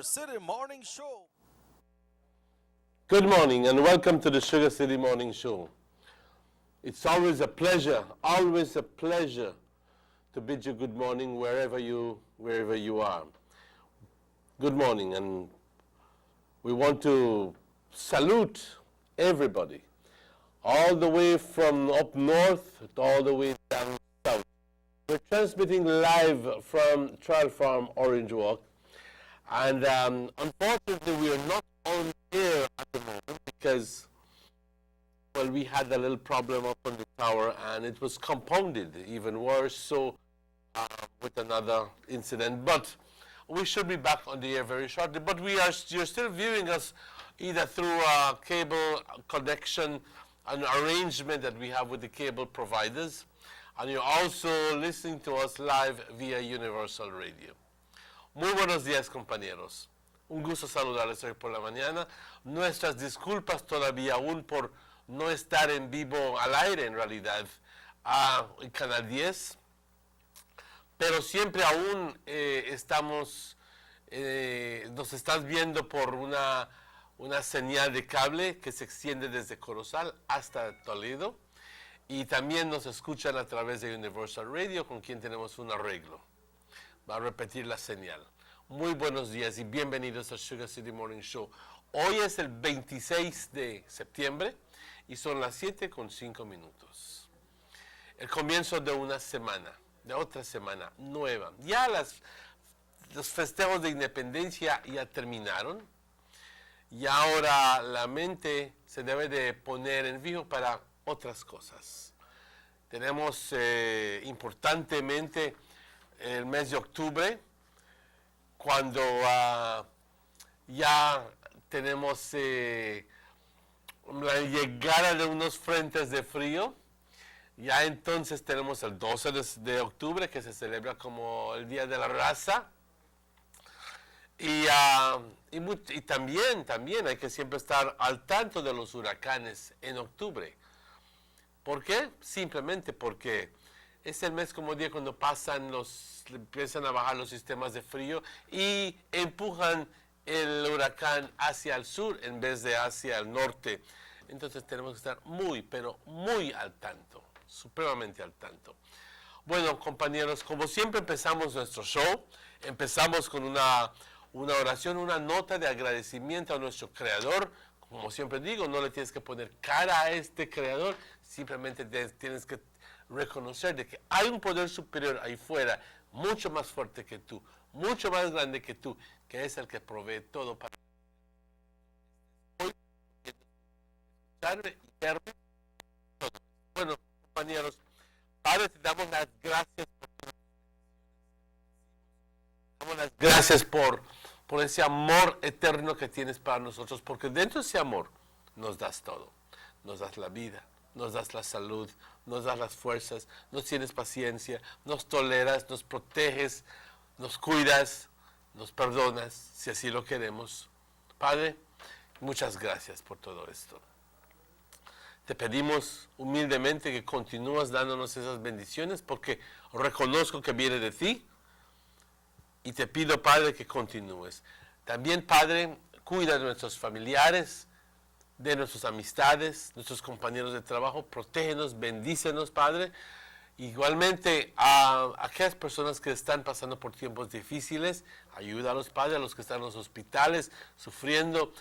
City Morning Show. Good morning and welcome to the Sugar City Morning Show. It's always a pleasure to bid you good morning wherever you are. Good morning, and we want to salute everybody, all the way from up north all the way down south. We're transmitting live from Trial Farm, Orange Walk, and unfortunately we are not on air at the moment because, well, we had a little problem up on the tower and it was compounded even worse with another incident. But we should be back on the air very shortly. But you're still viewing us either through a cable connection, an arrangement that we have with the cable providers, and you're also listening to us live via Universal Radio. Muy buenos días, compañeros. Un gusto saludarles hoy por la mañana. Nuestras disculpas todavía aún por no estar en vivo al aire, en realidad, en Canal 10. Pero siempre aún nos estás viendo por una señal de cable que se extiende desde Corozal hasta Toledo. Y también nos escuchan a través de Universal Radio, con quien tenemos un arreglo. Va a repetir la señal. Muy buenos días y bienvenidos al Sugar City Morning Show. Hoy es el 26 de septiembre y son las 7:05. El comienzo de una semana, de otra semana nueva. Ya los festejos de independencia ya terminaron y ahora la mente se debe de poner en fijo para otras cosas. Tenemos importantemente el mes de octubre, cuando ya tenemos la llegada de unos frentes de frío. Ya entonces tenemos el 12 de octubre, que se celebra como el Día de la Raza. Y también hay que siempre estar al tanto de los huracanes en octubre. ¿Por qué? Simplemente porque es el mes, como dije, cuando empiezan a bajar los sistemas de frío y empujan el huracán hacia el sur en vez de hacia el norte. Entonces tenemos que estar muy, pero muy al tanto, supremamente al tanto. Bueno, compañeros, como siempre empezamos nuestro show, empezamos con una oración, una nota de agradecimiento a nuestro Creador. Como siempre digo, no le tienes que poner cara a este Creador, simplemente tienes que reconocer de que hay un poder superior ahí fuera, mucho más fuerte que tú, mucho más grande que tú, que es el que provee todo para hoy. Bueno, compañeros, Padre, te damos las gracias por ese amor eterno que tienes para nosotros, porque dentro de ese amor nos das todo, nos das la vida, nos das la salud, nos das las fuerzas, nos tienes paciencia, nos toleras, nos proteges, nos cuidas, nos perdonas, si así lo queremos. Padre, muchas gracias por todo esto. Te pedimos humildemente que continúes dándonos esas bendiciones, porque reconozco que viene de ti, y te pido, Padre, que continúes. También, Padre, cuida de nuestros familiares, de nuestras amistades, nuestros compañeros de trabajo, protégenos, bendícenos, Padre. Igualmente a aquellas personas que están pasando por tiempos difíciles, ayúdalos, Padre, a los que están en los hospitales, sufriendo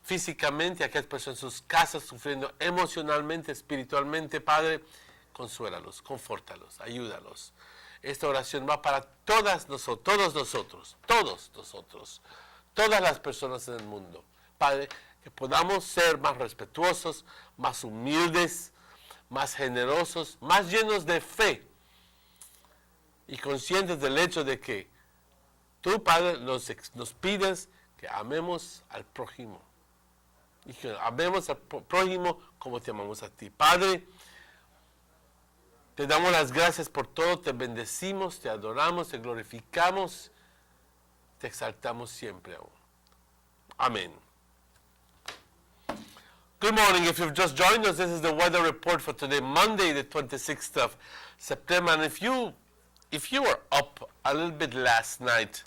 físicamente, a aquellas personas en sus casas, sufriendo emocionalmente, espiritualmente, Padre, consuélalos, confórtalos, ayúdalos. Esta oración va para todos nosotros, todas las personas en el mundo. Padre, que podamos ser más respetuosos, más humildes, más generosos, más llenos de fe y conscientes del hecho de que tú, Padre, nos pides que amemos al prójimo y que amemos al prójimo como te amamos a ti. Padre, te damos las gracias por todo, te bendecimos, te adoramos, te glorificamos, te exaltamos siempre aún. Amén. Good morning. If you've just joined us, this is the weather report for today, Monday, the 26th of September. And if you were up a little bit last night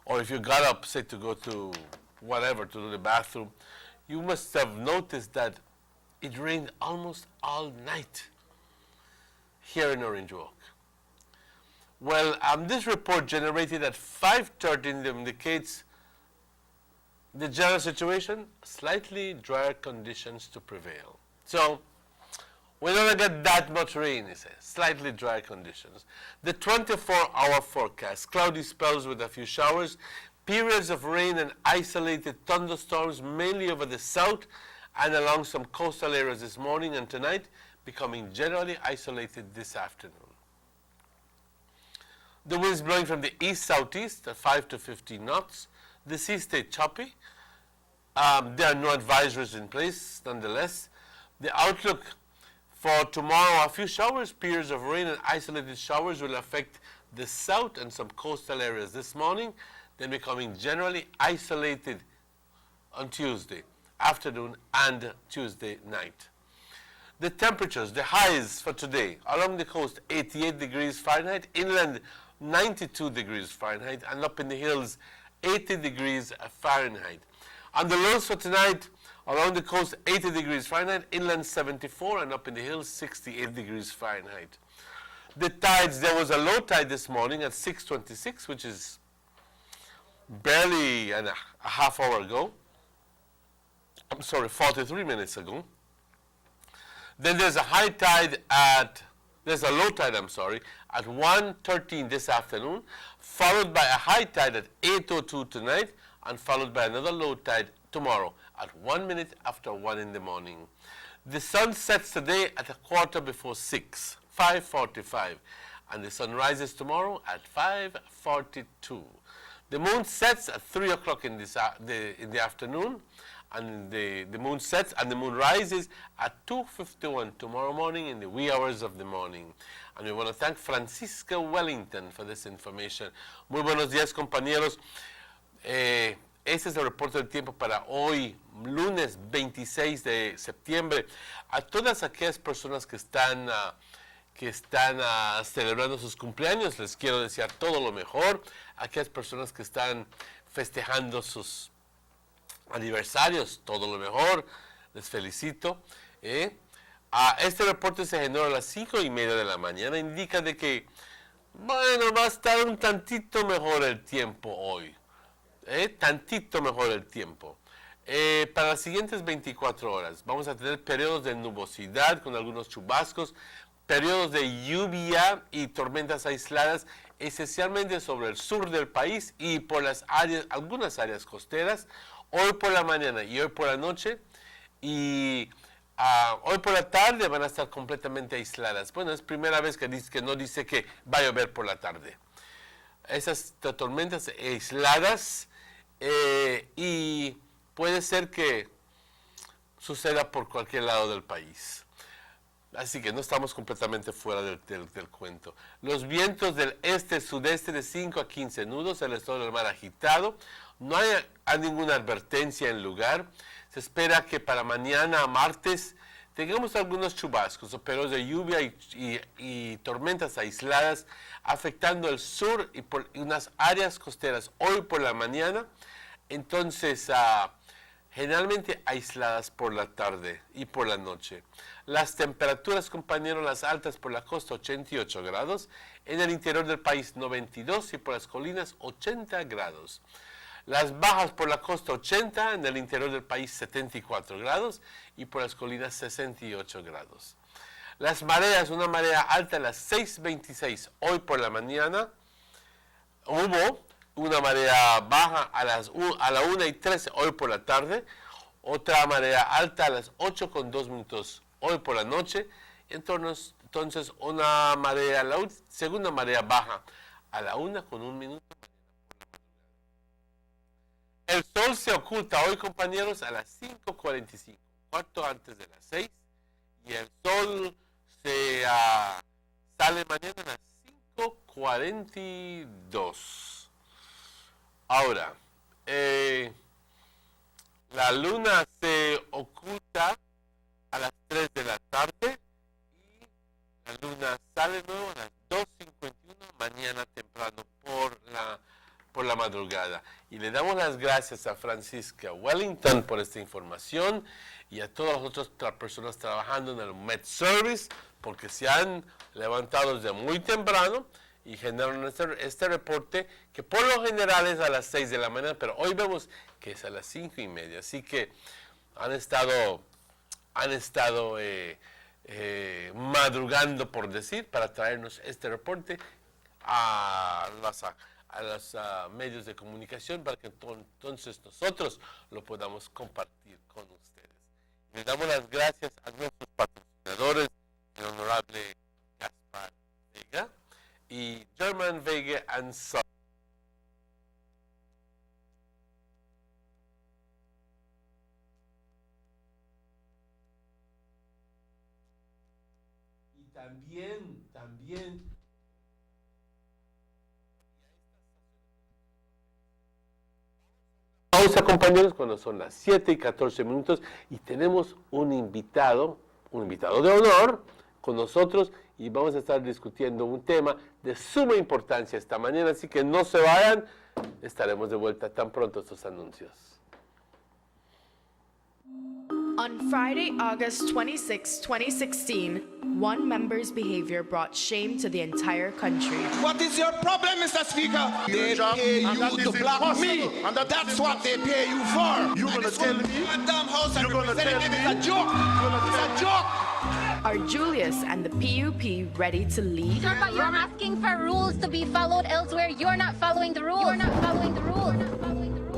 or if you got up, say, to go to whatever, to do the bathroom, you must have noticed that it rained almost all night here in Orange Walk. Well, this report generated at 5:30 indicates the general situation, slightly drier conditions to prevail. So, we're not going to get that much rain, it says. Slightly dry conditions. The 24-hour forecast, cloudy spells with a few showers, periods of rain and isolated thunderstorms mainly over the south and along some coastal areas this morning and tonight, becoming generally isolated this afternoon. The winds blowing from the east-southeast at 5 to 15 knots. The sea stayed choppy. There are no advisories in place, nonetheless. The outlook for tomorrow, a few showers, periods of rain and isolated showers will affect the south and some coastal areas this morning, then becoming generally isolated on Tuesday afternoon and Tuesday night. The temperatures, the highs for today, along the coast 88 degrees Fahrenheit, inland 92 degrees Fahrenheit, and up in the hills 80 degrees Fahrenheit. On the lows for tonight, along the coast 80 degrees Fahrenheit, inland 74, and up in the hills 68 degrees Fahrenheit. The tides, there was a low tide this morning at 6:26, which is barely a half hour ago. 43 minutes ago. Then there's a high tide there's a low tide, at 1:13 this afternoon, followed by a high tide at 8:02 tonight, and followed by another low tide tomorrow at 1 minute after 1 in the morning. The sun sets today at 6:45, 5:45, and the sun rises tomorrow at 5:42. The moon sets at 3 o'clock in the afternoon, and the moon sets and the moon rises at 2:51 tomorrow morning in the wee hours of the morning. And we want to thank Francisca Wellington for this information. Muy buenos días, compañeros. Este es el reporte del tiempo para hoy, lunes 26 de septiembre. A todas aquellas personas que están celebrando sus cumpleaños, les quiero desear todo lo mejor. A aquellas personas que están festejando sus aniversarios, todo lo mejor, les felicito. Este reporte se generó a las 5:30 de la mañana, indica de que, bueno, va a estar un tantito mejor el tiempo hoy. Tantito mejor el tiempo. Para las siguientes 24 horas vamos a tener periodos de nubosidad con algunos chubascos, periodos de lluvia y tormentas aisladas, esencialmente sobre el sur del país y por algunas áreas costeras, hoy por la mañana y hoy por la noche, y hoy por la tarde van a estar completamente aisladas. Bueno, es primera vez que no dice que va a llover por la tarde. Esas tormentas aisladas, y puede ser que suceda por cualquier lado del país. Así que no estamos completamente fuera del cuento. Los vientos del este-sudeste de 5 a 15 nudos, el estado del mar agitado. No hay ninguna advertencia en lugar. Se espera que para mañana, martes, tengamos algunos chubascos o periodos de lluvia y tormentas aisladas afectando el sur y por unas áreas costeras hoy por la mañana. Entonces, generalmente aisladas por la tarde y por la noche. Las temperaturas, compañeros, las altas por la costa 88 grados, en el interior del país 92 y por las colinas 80 grados. Las bajas por la costa 80, en el interior del país 74 grados y por las colinas 68 grados. Las mareas, una marea alta a las 6:26 hoy por la mañana. Hubo una marea baja a la 1:13 hoy por la tarde. Otra marea alta a las 8:02 hoy por la noche. Entonces una marea, segunda marea baja a la 1:01. El sol se oculta hoy, compañeros, a las 5:45, cuarto antes de las 6, y el sol sale mañana a las 5:42. Ahora, la luna se oculta a las 3 de la tarde y la luna sale nuevo a las 2:51 mañana temprano por la madrugada. madrugada. Y le damos las gracias a Francisca Wellington por esta información y a todas las otras personas trabajando en el Med Service, porque se han levantado desde muy temprano y generaron este reporte, que por lo general es a las 6 de la mañana, pero hoy vemos que es a las 5:30. Así que han estado madrugando, por decir, para traernos este reporte a los medios de comunicación, para que entonces nosotros lo podamos compartir con ustedes. Les damos las gracias a nuestros patrocinadores, el honorable Gaspar Vega y German Vega and Son. Y también pausa, compañeros, cuando son las 7:14 y tenemos un invitado de honor con nosotros, y vamos a estar discutiendo un tema de suma importancia esta mañana, así que no se vayan, estaremos de vuelta tan pronto estos anuncios. On Friday, August 26, 2016, one member's behavior brought shame to the entire country. What is your problem, Mr. Speaker? They pay you to block me, and that's what they pay you for. You're gonna tell me? You're gonna tell me? It's a joke. It's a joke. Are Julius and the PUP ready to lead? Sir, but you're asking for rules to be followed elsewhere. You're not following the rules. You're not following the rules. You're not following the rules.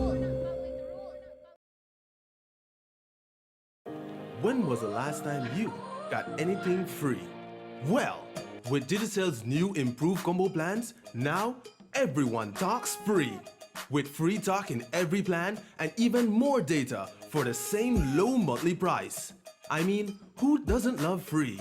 When was the last time you got anything free? Well, with Digicel's new improved combo plans, now everyone talks free. With free talk in every plan and even more data for the same low monthly price. I mean, who doesn't love free?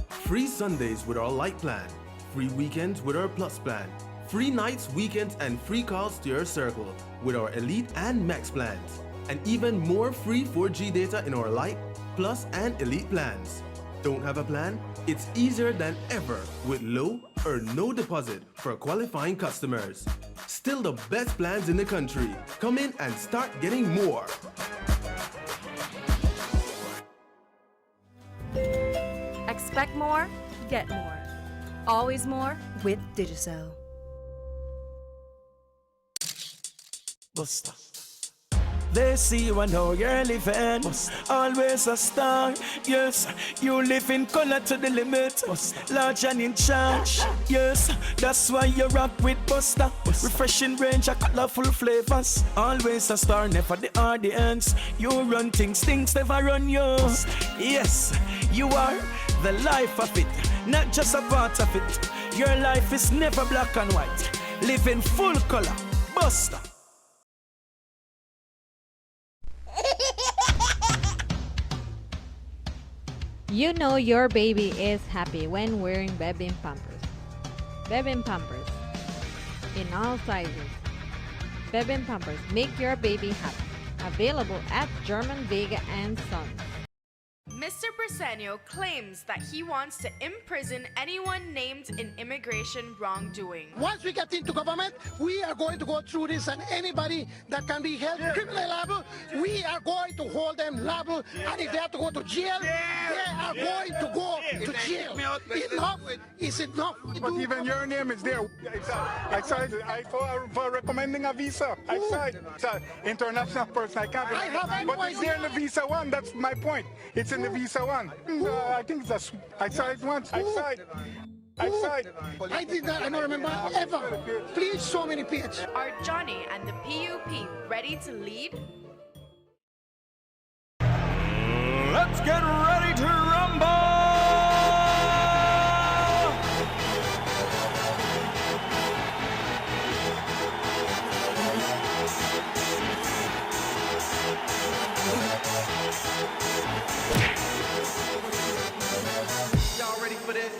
Free Sundays with our light plan, free weekends with our plus plan, free nights, weekends, and free calls to your circle with our elite and max plans, and even more free 4G data in our light, plus, and elite plans. Don't have a plan? It's easier than ever with low or no deposit for qualifying customers. Still the best plans in the country. Come in and start getting more. Expect more, get more. Always more with Digicel. Buster. They see you and how you're living. Always a star. Yes, you live in color to the limit. Large and in charge. Yes, that's why you rock with Buster. Refreshing range of colorful flavors. Always a star, never the audience. You run things never run you. Yes, you are the life of it, not just a part of it. Your life is never black and white. Live in full color. Buster. You know your baby is happy when wearing baby pampers. Baby pampers in all sizes. Baby pampers make your baby happy. Available at German Vega and Sons. Mr. Briseno claims that he wants to imprison anyone named in immigration wrongdoing. Once we get into government, we are going to go through this, and anybody that can be held criminally liable, we are going to hold them liable, and if they have to go to jail, they are going to go to jail. Enough is enough. But even your name is there. I for recommending a visa. I tried. It's an international person. I can't. But it's there in the visa one. That's my point. It's in the visa one. I think it's I saw it once. I saw it. I did not. I don't remember ever. Please show me the page. Are Johnny and the PUP ready to lead? Let's get ready to rumble! Y'all ready for this?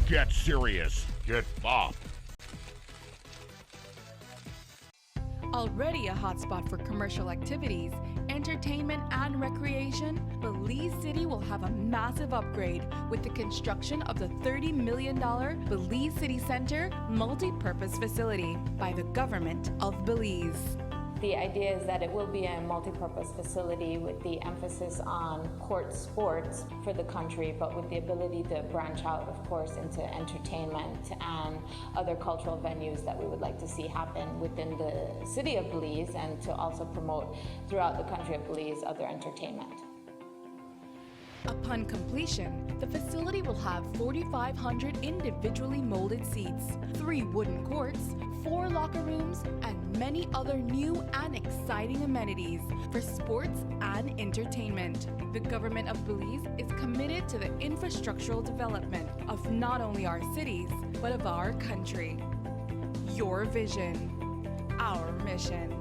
Get serious. Get bopped. Already a hotspot for commercial activities, entertainment and recreation, Belize City will have a massive upgrade with the construction of the $30 million Belize City Center multi-purpose facility by the government of Belize. The idea is that it will be a multi-purpose facility with the emphasis on court sports for the country, but with the ability to branch out, of course, into entertainment and other cultural venues that we would like to see happen within the city of Belize, and to also promote throughout the country of Belize other entertainment. Upon completion, the facility will have 4,500 individually molded seats, 3 wooden courts, 4 locker rooms, and many other new and exciting amenities for sports and entertainment. The government of Belize is committed to the infrastructural development of not only our cities, but of our country. Your vision, our mission.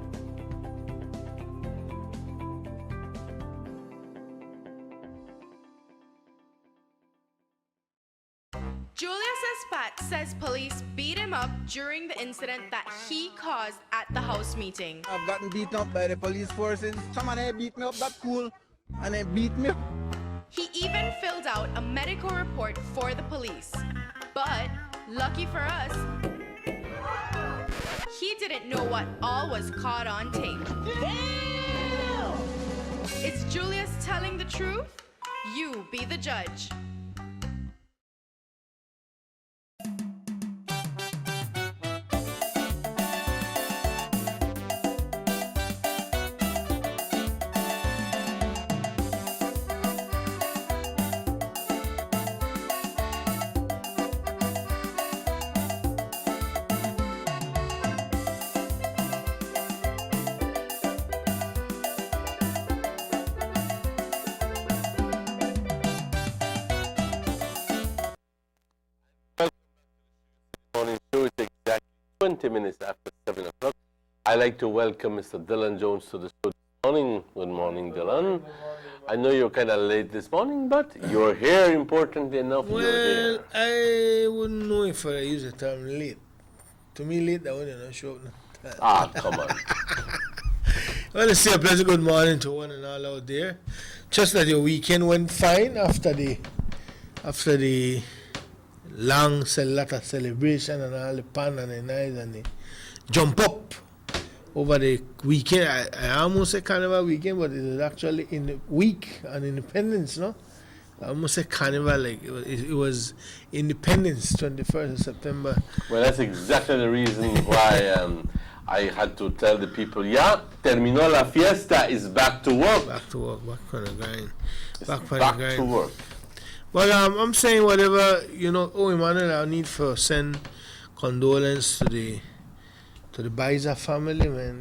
Julius Espat says police beat him up during the incident that he caused at the House meeting. I've gotten beaten up by the police forces. Someone here beat me up that cool, and they beat me up. He even filled out a medical report for the police. But, lucky for us, he didn't know what all was caught on tape. Damn! Is Julius telling the truth? You be the judge. Morning show is exactly 20 minutes after 7 o'clock. I'd like to welcome Mr. Dylan Jones to the show this morning. Good morning, Dylan. I know you're kind of late this morning, but you're here, important enough. Well, you're here. I wouldn't know if I use the term late. To me, late, that wouldn't know show. Ah, come on. I want to say a pleasant good morning to one and all out there. Just that your weekend went fine after the long lot of celebration and all the pan and the nice and the jump up over the weekend. I almost say carnival weekend, but it was actually in the week on Independence, no? I almost say carnival, like it was Independence, 21st of September. Well, that's exactly the reason why I had to tell the people, yeah, terminó la fiesta, is back to work. Back to work, back on the grind. Back to work. But I'm saying whatever, Emmanuel, I need to send condolence to the Baiza family, man,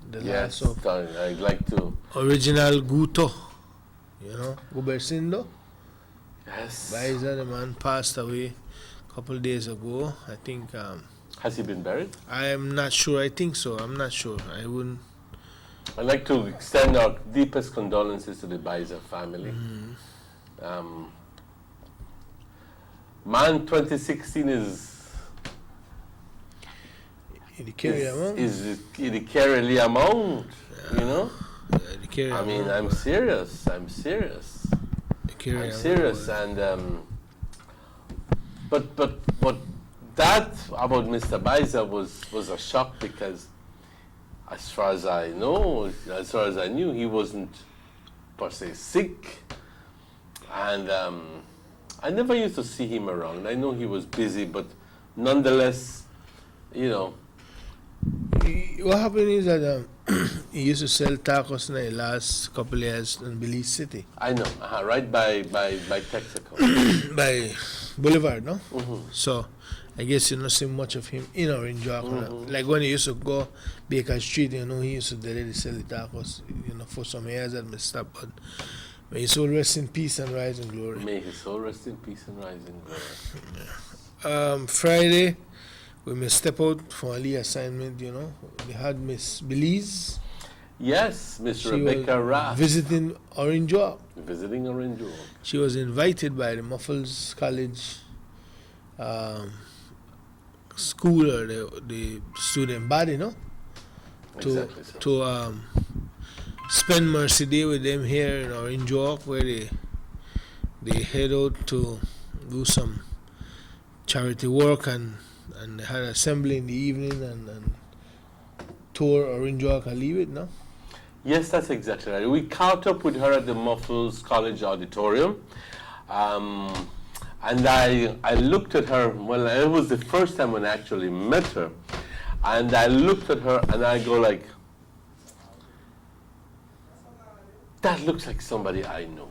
the Yes, loss of I'd like to. original Guto, Gubersindo. Yes. Baiza, the man passed away a couple of days ago. I think. Has he been buried? I am not sure. I think so. I'm not sure. I wouldn't. I'd like to extend our deepest condolences to the Baiza family. Man, 2016 is in the carry amount. Is in the carry amount, Yeah, I mean, I'm serious. I'm serious, and but that about Mr. Baiza was a shock, because as far as I knew, he wasn't per se sick. And I never used to see him around. I know he was busy, but nonetheless, What happened is that he used to sell tacos in the last couple of years in Belize City. I know, right by Texaco. By Boulevard, no? Mm-hmm. So I guess you don't see much of him in Orange Walk. Like when he used to go Baker Street, he used to deliver sell the tacos, for some years that messed up. But may his soul rest in peace and rise in glory. May his soul rest in peace and rise in glory. Friday, we may step out for a leave assignment, We had Miss Belize. Yes, Miss Rebecca Rath. Visiting Orange Walk. Visiting Orange Walk. She was invited by the Muffles College school, or the student body, Exactly so. to spend Mercy Day with them here in Orange Walk, where they head out to do some charity work, and they had assembly in the evening, and tour Orange Walk and leave it, no? Yes, that's exactly right. We caught up with her at the Muffles College Auditorium. And I looked at her, well, it was the first time when I actually met her. And I looked at her and I go like, that looks like somebody I know.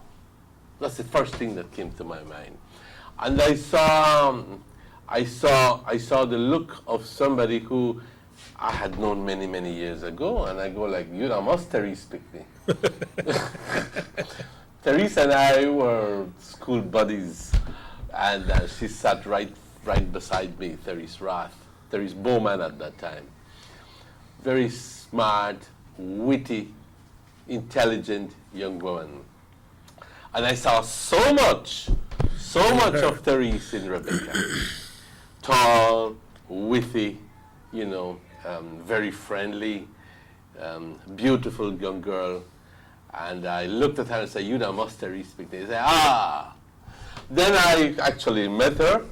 That's the first thing that came to my mind. And I saw the look of somebody who I had known many, many years ago, and I go like, you know, must Therese Pickney. Therese and I were school buddies, and she sat right beside me, Therese Rath, Therese Bowman at that time. Very smart, witty, intelligent young woman. And I saw so much of Therese in Rebecca. Tall, witty, you know, very friendly, beautiful young girl. And I looked at her and said, you know, must Therese speak? They said, ah. Then I actually met her,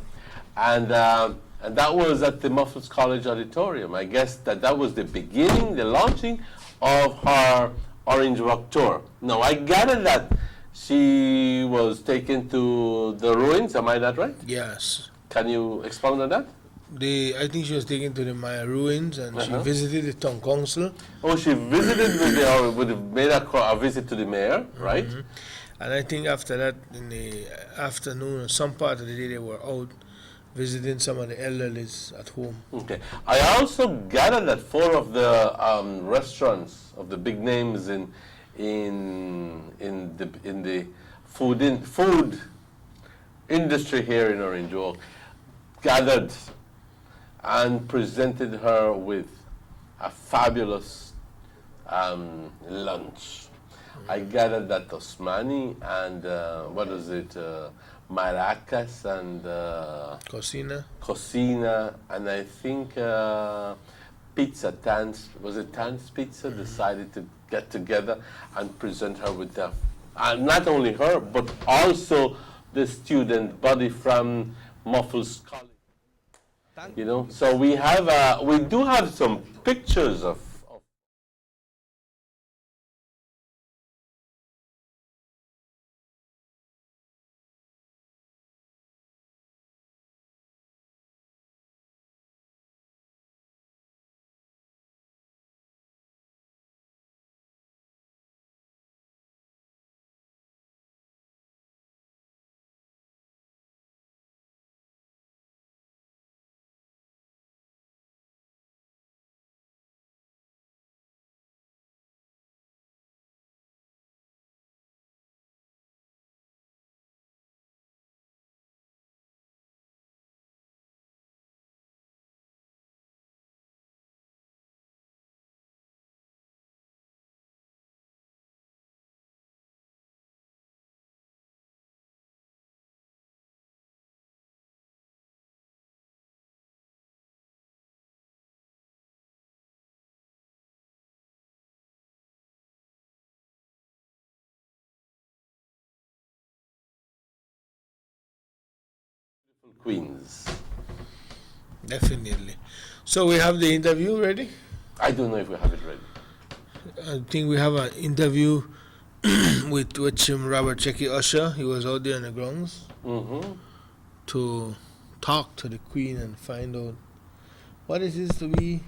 and that was at the Muffles College Auditorium. I guess that was the beginning, the launching of her Orange Walk tour. Now, I gathered that she was taken to the ruins, am I that right? Yes. Can you expound on that? I think she was taken to the Maya ruins, and she visited the town council. Oh, she visited made a visit to the mayor, right? And I think after that, in the afternoon or some part of the day, they were out visiting some of the elderlies at home. Okay. I also gathered that 4 of the restaurants of the big names in the food industry here in Orange Walk gathered and presented her with a fabulous lunch. I gathered that Osmani and Maracas and Cocina, and I think Pizza Tans, was it Tans Pizza, decided to get together and present her with that. And not only her, but also the student body from Muffles College. You know, so we do have some pictures of queens. Definitely. So we have the interview ready? I don't know if we have it ready. I think we have an interview with Robert Checky Usher. He was out there on the grounds to talk to the Queen and find out what it is to be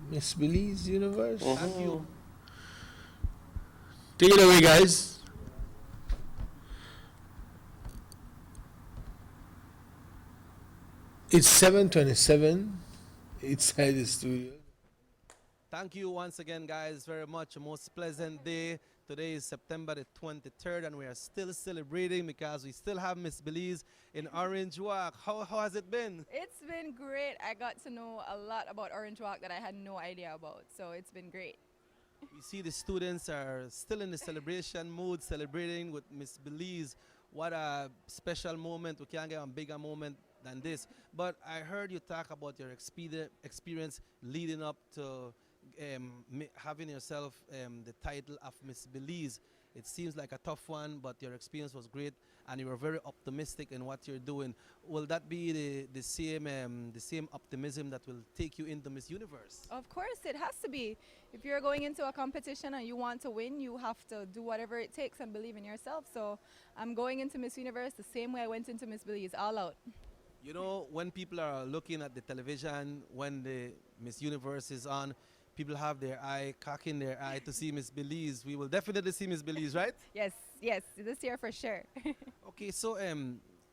Miss Billy's universe. Thank you. Take it away, guys. It's 7:27 inside the studio. Thank you once again, guys, very much. A most pleasant day. Today is September the 23rd, and we are still celebrating because we still have Miss Belize in Orange Walk. How has it been? It's been great. I got to know a lot about Orange Walk that I had no idea about, so it's been great. We see the students are still in the celebration mood, celebrating with Miss Belize. What a special moment. We can't get a bigger moment than this. But I heard you talk about your experience leading up to having yourself the title of Miss Belize? It seems like a tough one, but your experience was great, and you were very optimistic in what you're doing. Will that be the same optimism that will take you into Miss Universe? Of course, it has to be. If you're going into a competition and you want to win, you have to do whatever it takes and believe in yourself. So I'm going into Miss Universe the same way I went into Miss Belize, all out. You know, when people are looking at the television, when the Miss Universe is on, people have their eye, cocking their eye to see Miss Belize. We will definitely see Miss Belize, right? Yes, yes, this year for sure. Okay, so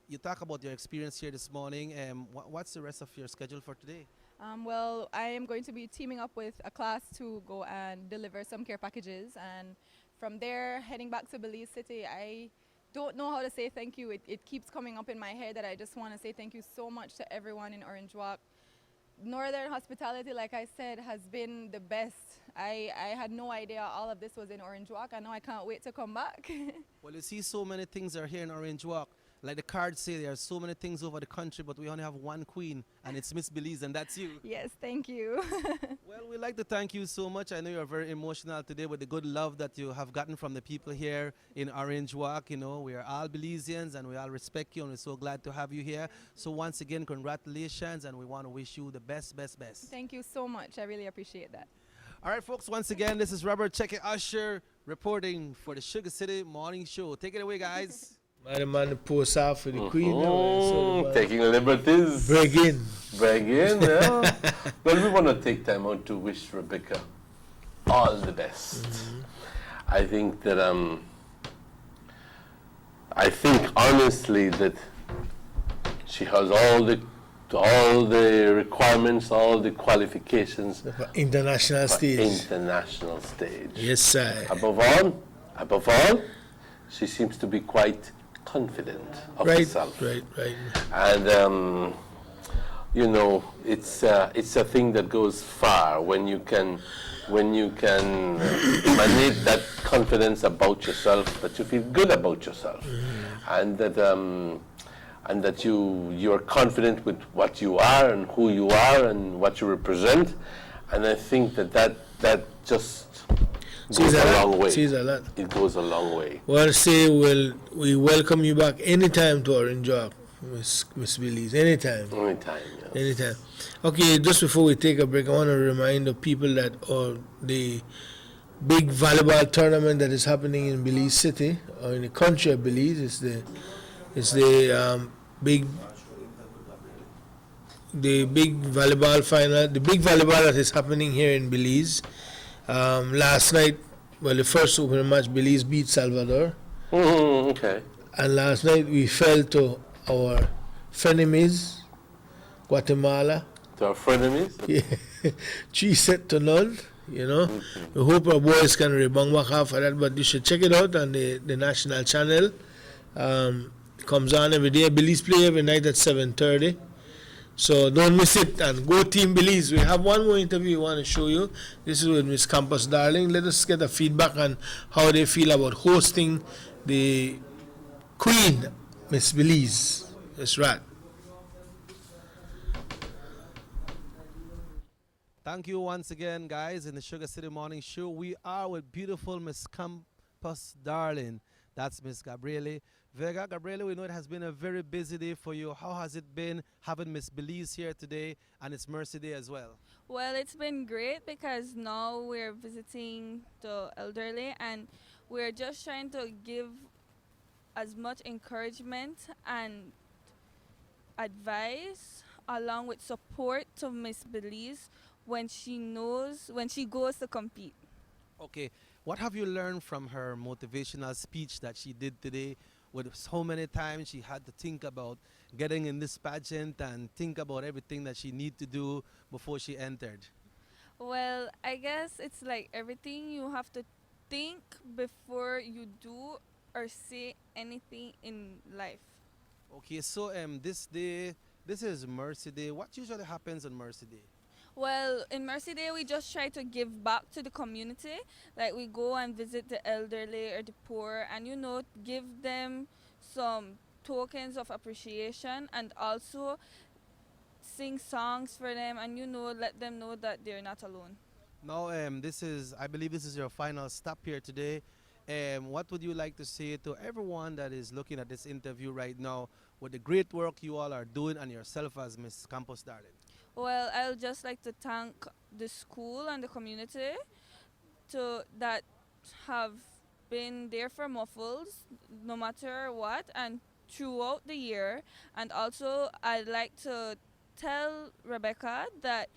you talk about your experience here this morning. What's the rest of your schedule for today? Well, I am going to be teaming up with a class to go and deliver some care packages, and from there heading back to Belize City. I don't know how to say thank you. It keeps coming up in my head that I just want to say thank you so much to everyone in Orange Walk. Northern hospitality, like I said, has been the best. I had no idea all of this was in Orange Walk, and now I can't wait to come back. Well, you see, so many things are here in Orange Walk. Like the cards say, there are so many things over the country, but we only have one queen, and it's Miss Belize, and that's you. Yes, thank you. Well, we'd like to thank you so much. I know you're very emotional today with the good love that you have gotten from the people here in Orange Walk. You know, we are all Belizeans, and we all respect you, and we're so glad to have you here. So once again, congratulations, and we want to wish you the best, best, best. Thank you so much. I really appreciate that. All right, folks, once again, this is Robert Checker Usher reporting for the Sugar City Morning Show. Take it away, guys. The man post out for the queen. So taking liberties. Break in. Break in, yeah. Well, we want to take time out to wish Rebecca all the best. I think that, I think honestly that she has all the requirements, all the qualifications. International stage. International stage. Yes, sir. Above all, she seems to be quite confident of herself. Right. And you know, it's a thing that goes far when you can emanate that confidence about yourself, that you feel good about yourself, and that you are confident with what you are and who you are and what you represent, and I think that just goes a long way. It goes a long way. Well, we welcome you back anytime to Orange Walk, Miss Belize. Anytime. Anytime, yes. Anytime. Okay, just before we take a break, I want to remind the people that the big volleyball tournament that is happening in Belize City, or in the country of Belize, is the big volleyball final. The big volleyball that is happening here in Belize. Last night, the first opening match, Belize beat Salvador. Okay. And last night we fell to our frenemies, Guatemala. To our frenemies? Yeah. 3-0. You know. We hope our boys can rebound back after that, but you should check it out on the national channel. It comes on every day. Belize play every night at 7:30. So don't miss it, and go Team Belize. We have one more interview we want to show you. This is with Miss Campus Darling. Let us get a feedback on how they feel about hosting the Queen, Miss Belize. That's right. Thank you once again, guys, in the Sugar City Morning Show. We are with beautiful Miss Campus Darling. That's Miss Gabriele Vega. Gabriele, we know it has been a very busy day for you. How has it been having Miss Belize here today, and it's Mercy Day as well? Well, it's been great because now we're visiting the elderly, and we're just trying to give as much encouragement and advice along with support to Miss Belize when she goes to compete. Okay, what have you learned from her motivational speech that she did today? With so many times she had to think about getting in this pageant and think about everything that she need to do before she entered. Well, I guess it's like everything you have to think before you do or say anything in life. Okay, so this is Mercy Day. What usually happens on Mercy Day? Well, in Mercy Day, we just try to give back to the community. Like, we go and visit the elderly or the poor and, give them some tokens of appreciation and also sing songs for them and, let them know that they're not alone. Now, I believe this is your final stop here today. What would you like to say to everyone that is looking at this interview right now with the great work you all are doing and yourself as Miss Campos Darling? Well, I'll just like to thank the school and the community that have been there for Muffles no matter what and throughout the year. And also, I'd like to tell Rebecca that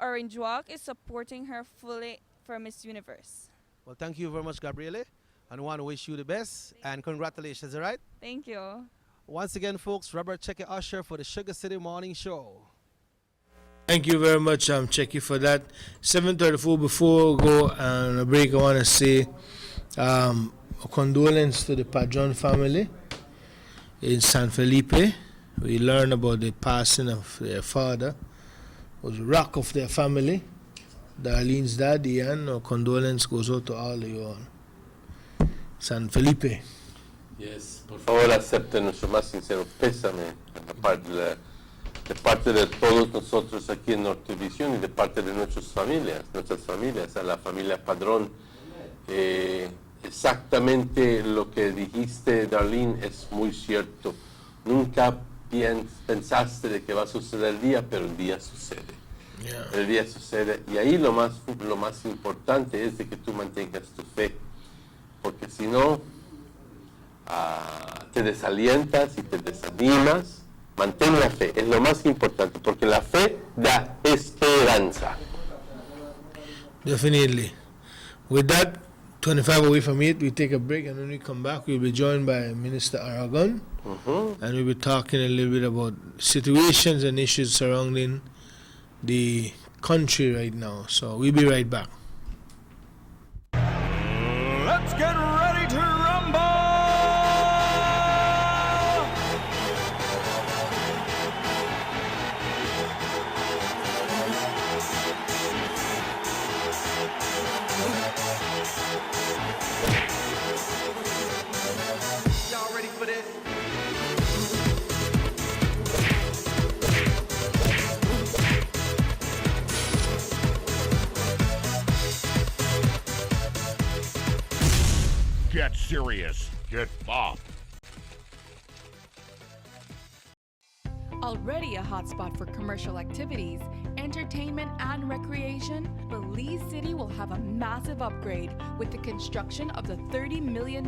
Orange Walk is supporting her fully for Miss Universe. Well, thank you very much, Gabriele. And I want to wish you the best and congratulations, all right? Thank you. Once again, folks, Robert Checky Usher for the Sugar City Morning Show. Thank you very much, Checky, for that. 7:34. Before we go on a break, I want to say a condolence to the Padron family in San Felipe. We learned about the passing of their father, who was the rock of their family, Darlene's daddy, and our condolence goes out to all of you all. San Felipe. Yes, por favor acepten nuestro más sincero pésame de parte de todos nosotros aquí en Nortevisión y de parte de nuestras familias, a la familia Padrón. Exactamente lo que dijiste, Darlene, es muy cierto. Nunca pensaste de que va a suceder el día, pero el día sucede. Yeah. El día sucede. Y ahí lo más importante es de que tú mantengas tu fe. Porque si no, te desalientas y te desanimas. Mantén la fe, es lo más importante, porque la fe da esperanza. Definitely. With that, 25 away from 8, we take a break, and when we come back, we'll be joined by Minister Aragon, and we'll be talking a little bit about situations and issues surrounding the country right now. So we'll be right back. Let's get ready to rumble! Y'all ready for this? Get serious. Get bopped. Already a hotspot for commercial activities, entertainment, and recreation, Belize City will have a massive upgrade with the construction of the $30 million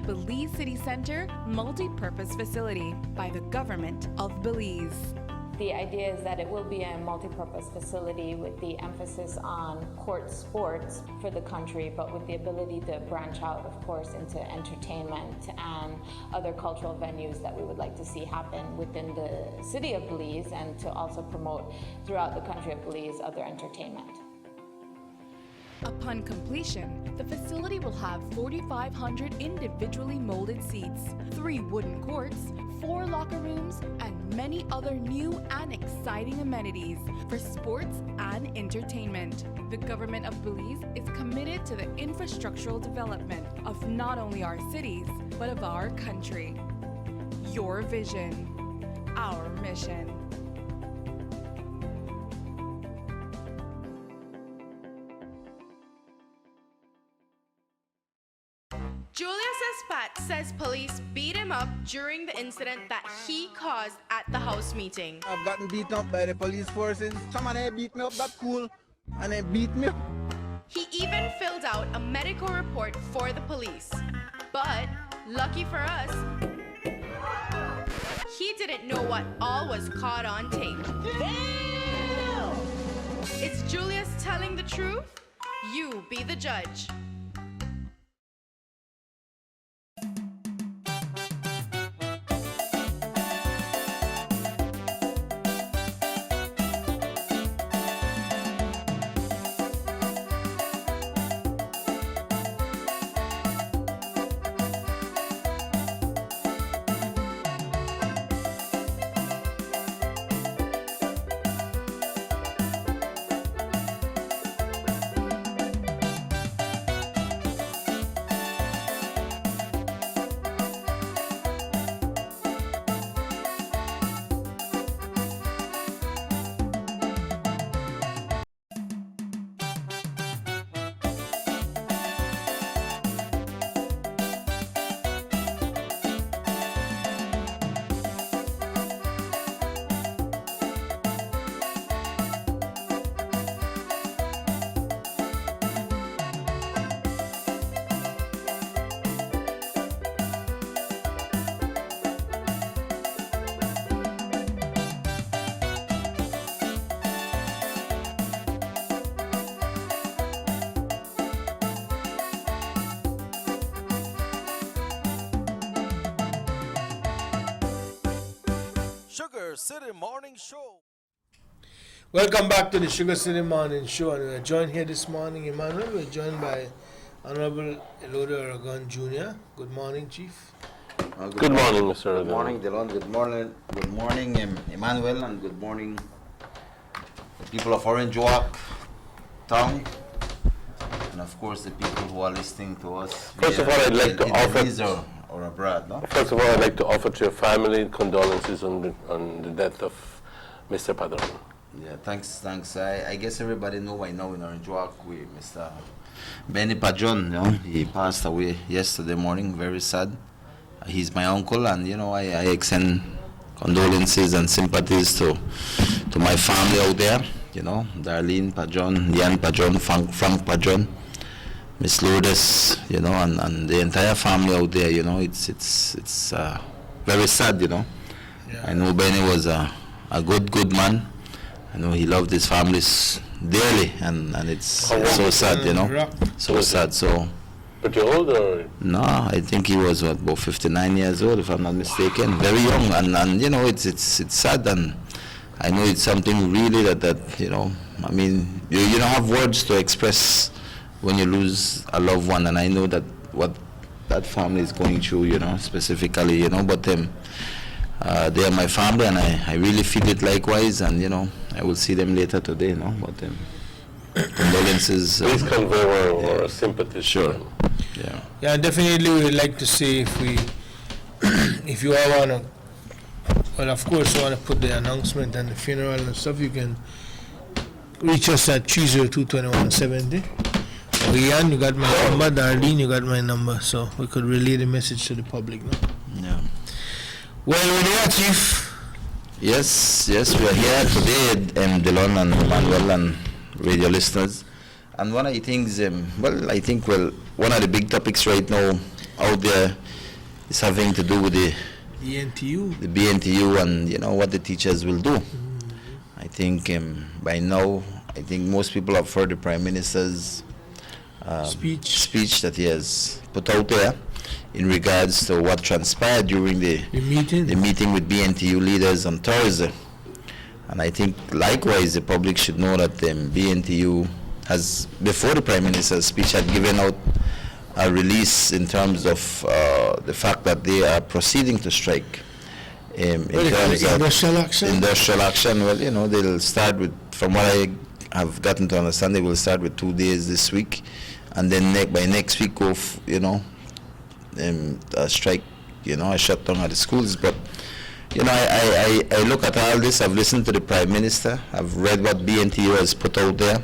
Belize City Center multi-purpose facility by the government of Belize. The idea is that it will be a multi-purpose facility with the emphasis on court sports for the country, but with the ability to branch out, of course, into entertainment and other cultural venues that we would like to see happen within the city of Belize, and to also promote throughout the country of Belize other entertainment. Upon completion, the facility will have 4,500 individually molded seats, 3 wooden courts, 4 locker rooms, and many other new and exciting amenities for sports and entertainment. The government of Belize is committed to the infrastructural development of not only our cities, but of our country. Your vision, our mission. Julius Espat says police beat him up during the incident that he caused at the House meeting. I've gotten beaten up by the police forces. Someone beat me up that cool, and they beat me up. He even filled out a medical report for the police. But, lucky for us, he didn't know what all was caught on tape. Damn! Is Julius telling the truth? You be the judge. Sugar City Morning Show. Welcome back to the Sugar City Morning Show, and we're joined here this morning, Emmanuel. We're joined by Honorable Elodo Aragon Jr. Good morning, Chief. Good morning, Mr. Good Aragon. morning, Delon. Good morning, Emmanuel, and good morning, the people of Orange Walk Town, and of course the people who are listening to us. First of all, I'd like to offer or abroad. No? First of all, I'd like to offer to your family condolences on the death of Mr. Padron. Yeah, thanks. I guess everybody know by now in Orange Walk, Mr. Benny Padron, you know, he passed away yesterday morning. Very sad. He's my uncle, and you know, I extend condolences and sympathies to my family out there. You know, Darlene Padron, Lian Padron, Frank Padron, Miss Lourdes, you know, and the entire family out there. You know, it's very sad. You know, yeah. I know Benny was a good man. I know he loved his families dearly, and it's so sad. You know, so sad. So. But you're older? No, I think he was about 59 years old, if I'm not mistaken. Very young, and you know, it's sad, and I know it's something really that you know. I mean, you don't have words to express when you lose a loved one, and I know that what that family is going through, you know, specifically, you know. But they are my family, and I really feel it likewise, and you know, I will see them later today, you know. But condolences. Please convey our sympathy. Sure. Yeah, definitely we'd like to see if you all want to, well, of course, you want to put the announcement and the funeral and stuff, you can reach us at 302-2170. Ian, you got my number. Darlene, you got my number, so we could relay the message to the public now. Yeah. Well, we're here, Chief. Yes, we are here today, Delon and Manuel and radio listeners. And one of the things, one of the big topics right now out there is having to do with the BNTU and, you know, what the teachers will do. I think by now, I think most people have heard the Prime Minister's speech that he has put out there in regards to what transpired during the meeting with BNTU leaders on Thursday. And I think likewise the public should know that BNTU has, before the Prime Minister's speech, had given out a release in terms of the fact that they are proceeding to strike. In terms of industrial action, well, you know, they'll start with, from what I have gotten to understand, they will start with 2 days this week, and then by next week go, you know, a strike, you know, a shutdown at the schools. But you know, I look at all this. I've listened to the Prime Minister. I've read what BNTU has put out there.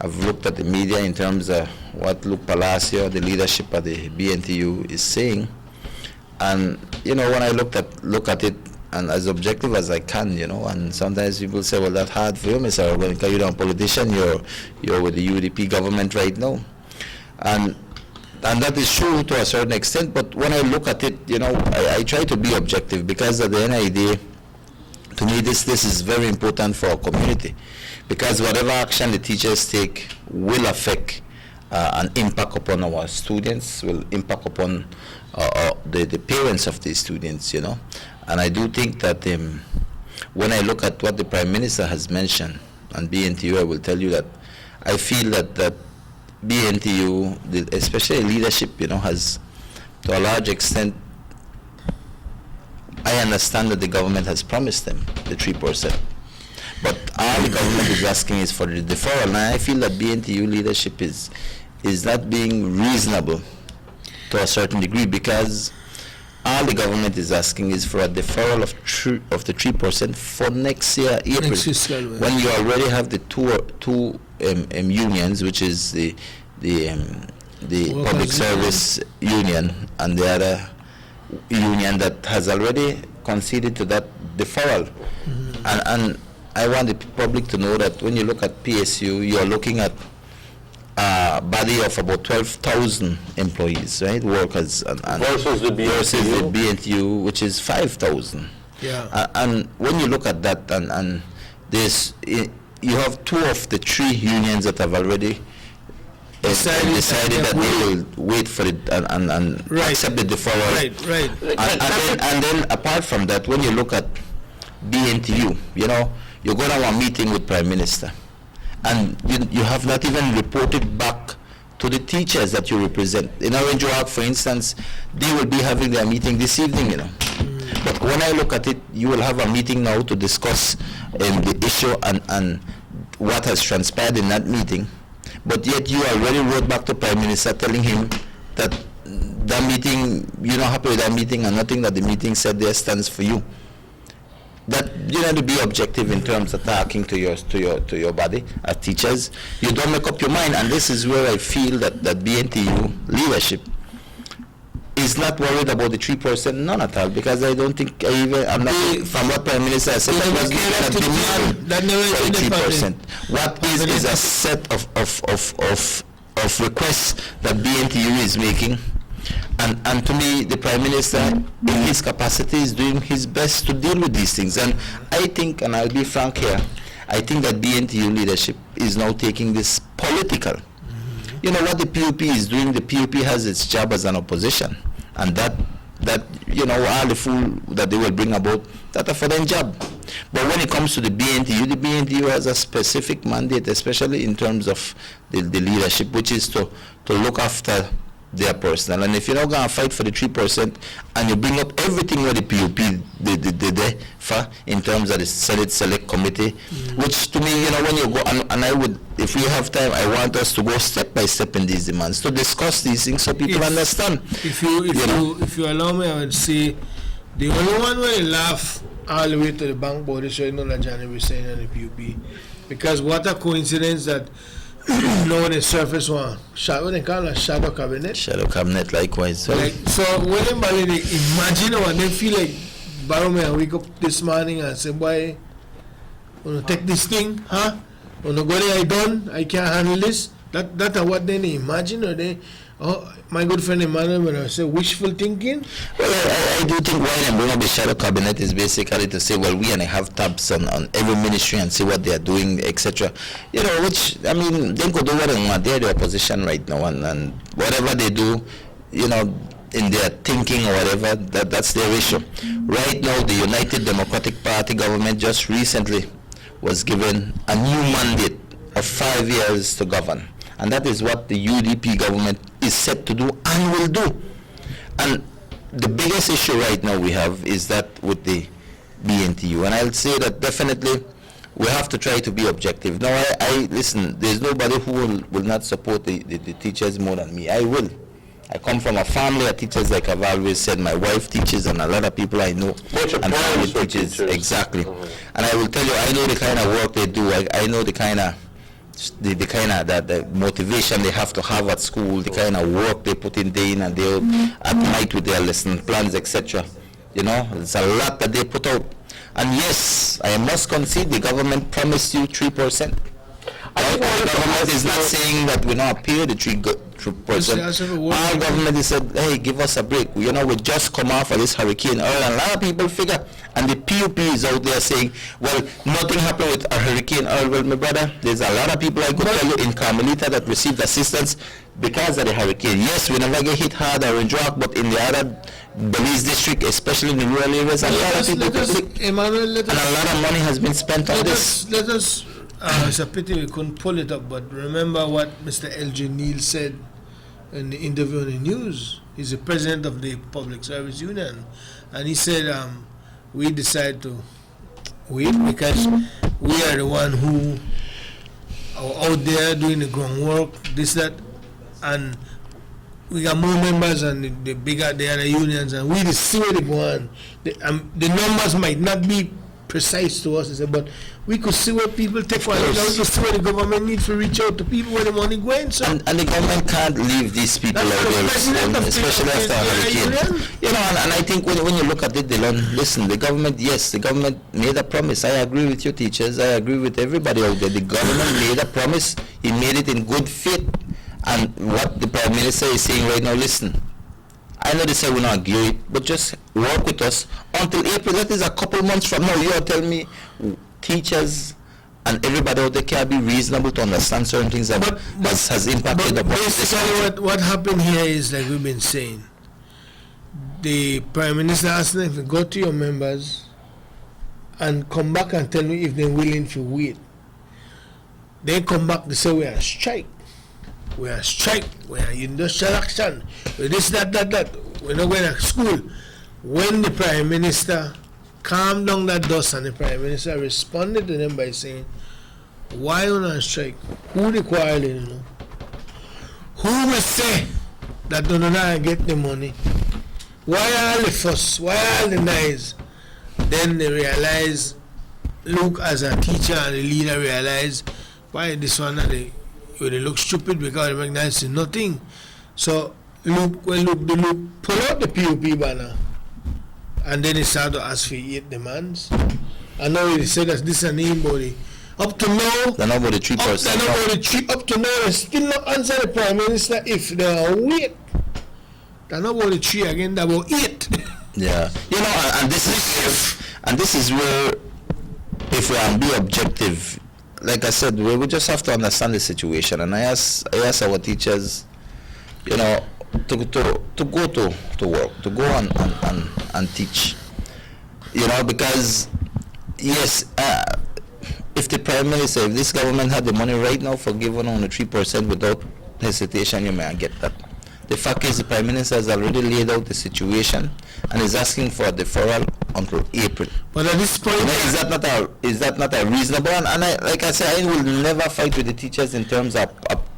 I've looked at the media in terms of what Luke Palacio, the leadership of the BNTU, is saying. And you know, when I look at it, and as objective as I can, you know, and sometimes people say, well, that's hard for you, Mr. Aragon, because you're not a politician. You're with the UDP government right now, and that is true to a certain extent. But when I look at it, you know, I try to be objective, because at the end of the day, to me, this is very important for our community, because whatever action the teachers take will affect and impact upon our students, will impact upon the parents of these students, you know. And I do think that when I look at what the Prime Minister has mentioned, and BNTU, I will tell you that I feel that BNTU, especially leadership, you know, has, to a large extent, I understand that the government has promised them the 3%. But all the government is asking is for the deferral. And I feel that BNTU leadership is not being reasonable to a certain degree, because all the government is asking is for a deferral of the 3% for next year, April, when you already have the two unions, which is the public service union and the other union that has already conceded to that deferral. And I want the public to know that when you look at PSU, you're looking at a body of about 12,000 employees, right, workers, and versus the BNTU, which is 5,000. Yeah. And when you look at that, and this, you have 2 of the 3 unions that have already decided that they will wait for it and accept the deferral. Right. And then apart from that, when you look at BNTU. You know, you go to a meeting with Prime Minister, and you have not even reported back to the teachers that you represent. In Orange Walk, for instance, they will be having their meeting this evening, you know. But when I look at it, you will have a meeting now to discuss the issue and what has transpired in that meeting. But yet you already wrote back to Prime Minister telling him that that meeting, you're not happy with that meeting, and nothing that the meeting said there stands for you. That you have to be objective in terms of talking to your body as teachers. You don't make up your mind, and this is where I feel that BNTU leadership is not worried about the 3%, none at all, because I don't think I'm not from what Prime Minister said. That was not demand 3%. What is a set of requests that BNTU is making. And to me, the Prime Minister, in his capacity, is doing his best to deal with these things. And I think, and I'll be frank here, I think that BNTU leadership is now taking this political. You know what the PUP is doing? The PUP has its job as an opposition. And that you know, all the fool that they will bring about, that's a for them job. But when it comes to the BNTU has a specific mandate, especially in terms of the leadership, which is to look after their personal. And if you're not going to fight for the 3% and you bring up everything what the PUP did for in terms of the Senate Select Committee, which to me, you know, when you go, and I would, if we have time, I want us to go step by step in these demands, to discuss these things so people understand. If you allow me, I would say the only one where you laugh all the way to the bank board is showing on that January saying on the PUP. Because what a coincidence that no one is surface one what they call a shadow cabinet. Shadow cabinet, likewise. So when they imagine what they feel like, Barrow wake up this morning and say, boy, wanna take this thing, huh? Wanna go there, I done, I can't handle this. That's what they imagine, or they, oh, my good friend Emmanuel, when I say wishful thinking. Well, I do think why they bring up the shadow cabinet is basically to say, well, we and I have tabs on every ministry and see what they are doing, etc. You know, which, I mean, they could do what they want. They're the opposition right now, and whatever they do, you know, in their thinking or whatever, that's their issue. Right now, the United Democratic Party government just recently was given a new mandate of 5 years to govern. And that is what the UDP government is set to do and will do. And the biggest issue right now we have is that with the BNTU. And I'll say that definitely we have to try to be objective. Now, I listen, there's nobody who will not support the teachers more than me. I will. I come from a family of teachers, like I've always said. My wife teaches, and a lot of people I know and family teachers. Exactly. And I will tell you, I know the kind of work they do. I know the kind of the motivation they have to have at school, the kind of work they put in day in and day out at night with their lesson plans, etc. You know, it's a lot that they put out. And yes, I must concede the government promised you 3%. The government is not saying that we're not pay the 3%. Our government has said, hey, give us a break. You know, we just come off of this Hurricane Earl, and a lot of people figure, and the PUP is out there saying, well, nothing happened with a Hurricane Earl. Well, my brother, there's a lot of people I could tell you in Carmelita that received assistance because of the hurricane. Yes, we never get hit hard or in drop, but in the other Belize district, especially in the rural areas, a lot of people and a lot of money has been spent on this. Let us it's a pity we couldn't pull it up, but remember what Mr. L.J. Neal said in the interview on the news. He's the president of the Public Service Union, and he said we decide to wait because we are the one who are out there doing the groundwork, this, that, and we got more members and the bigger the other unions, and we just see where they go on. The numbers might not be precise to us, but we could see where people take for it. We could see where the government needs to reach out to people where the money going. So and the government can't leave these people out there, especially after a hurricane. You know, and I think when you look at it, Dylan, listen, the government, yes, the government made a promise. I agree with you, teachers. I agree with everybody out there. The government made a promise. He made it in good faith. And what the Prime Minister is saying right now, listen, I know they say we're not agree, but just work with us until April. That is a couple months from now. You are telling me teachers and everybody out there can be reasonable to understand certain things that has impacted the basically what happened here is, like we've been saying, the Prime Minister asked them to go to your members and come back and tell me if they're willing to wait. They come back, they say we are strike. We are strike. We are industrial action. We this, that. We're not going to school. When the Prime Minister calmed down that dust and the Prime Minister responded to them by saying, why on a strike? Who the quarreling, you know? Who will say that do not get the money? Why all the fuss? Why all the noise? Then they realize, Luke as a teacher and the leader realize, why this one they look stupid because they recognize nothing. So Luke pull out the PUP banner and then he started to ask for 8 demands. And now he said that this is an anybody. Up to now, they're not about the 3%. Up to now, they still not answer the Prime Minister if they are wait. They're not about the 3 again, they're about 8. Yeah, you know, and this is where, if we are be objective, like I said, we just have to understand the situation. And I ask our teachers, you know, to go to work, to go and teach, you know, because yes, if the Prime Minister, if this government had the money right now for giving on the 3% without hesitation, you may get that. The fact is, the Prime Minister has already laid out the situation and is asking for a deferral until April. But at this point, is that not a reasonable? And like I said, I will never fight with the teachers in terms of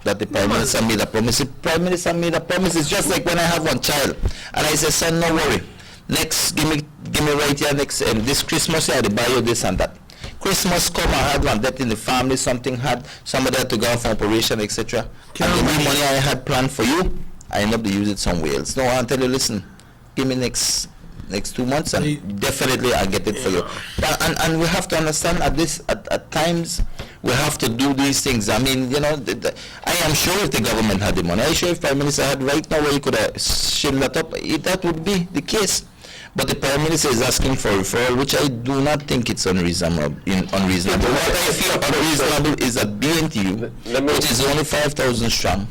that the Prime Minister made a promise. The Prime Minister made a promise. It's just like when I have one child and I say, son, no worry. Next, give me right here next this Christmas I buy you this and that. Christmas come, I had one death in the family, something had somebody had to go for operation, etc. And the money I had planned for you, I end up to use it somewhere else. No, I'll tell you, listen, give me next 2 months and definitely I'll get it for you. But, and we have to understand at times we have to do these things. I mean, you know, I am sure if the government had the money, I'm sure if Prime Minister had right now where he could have shield that up, that would be the case. But the Prime Minister is asking for referral, which I do not think it's unreasonable. What I feel unreasonable is that BNTU, which is only 5,000 strong,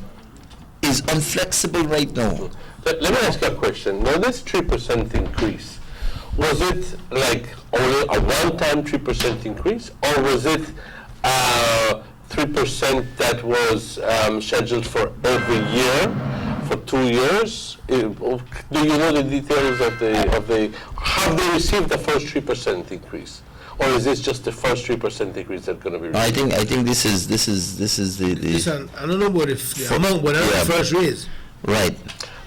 is unflexible right now. Let me ask you a question. Now, this 3% increase, was it like only a one-time 3% increase, or was it 3% that was scheduled for every year for 2 years? Do you know the details of the? Have they received the first 3% increase, or is this just the first 3% increase that's going to be received? I think this is the. Listen, I don't know about the amount, but that's the first raise. Right.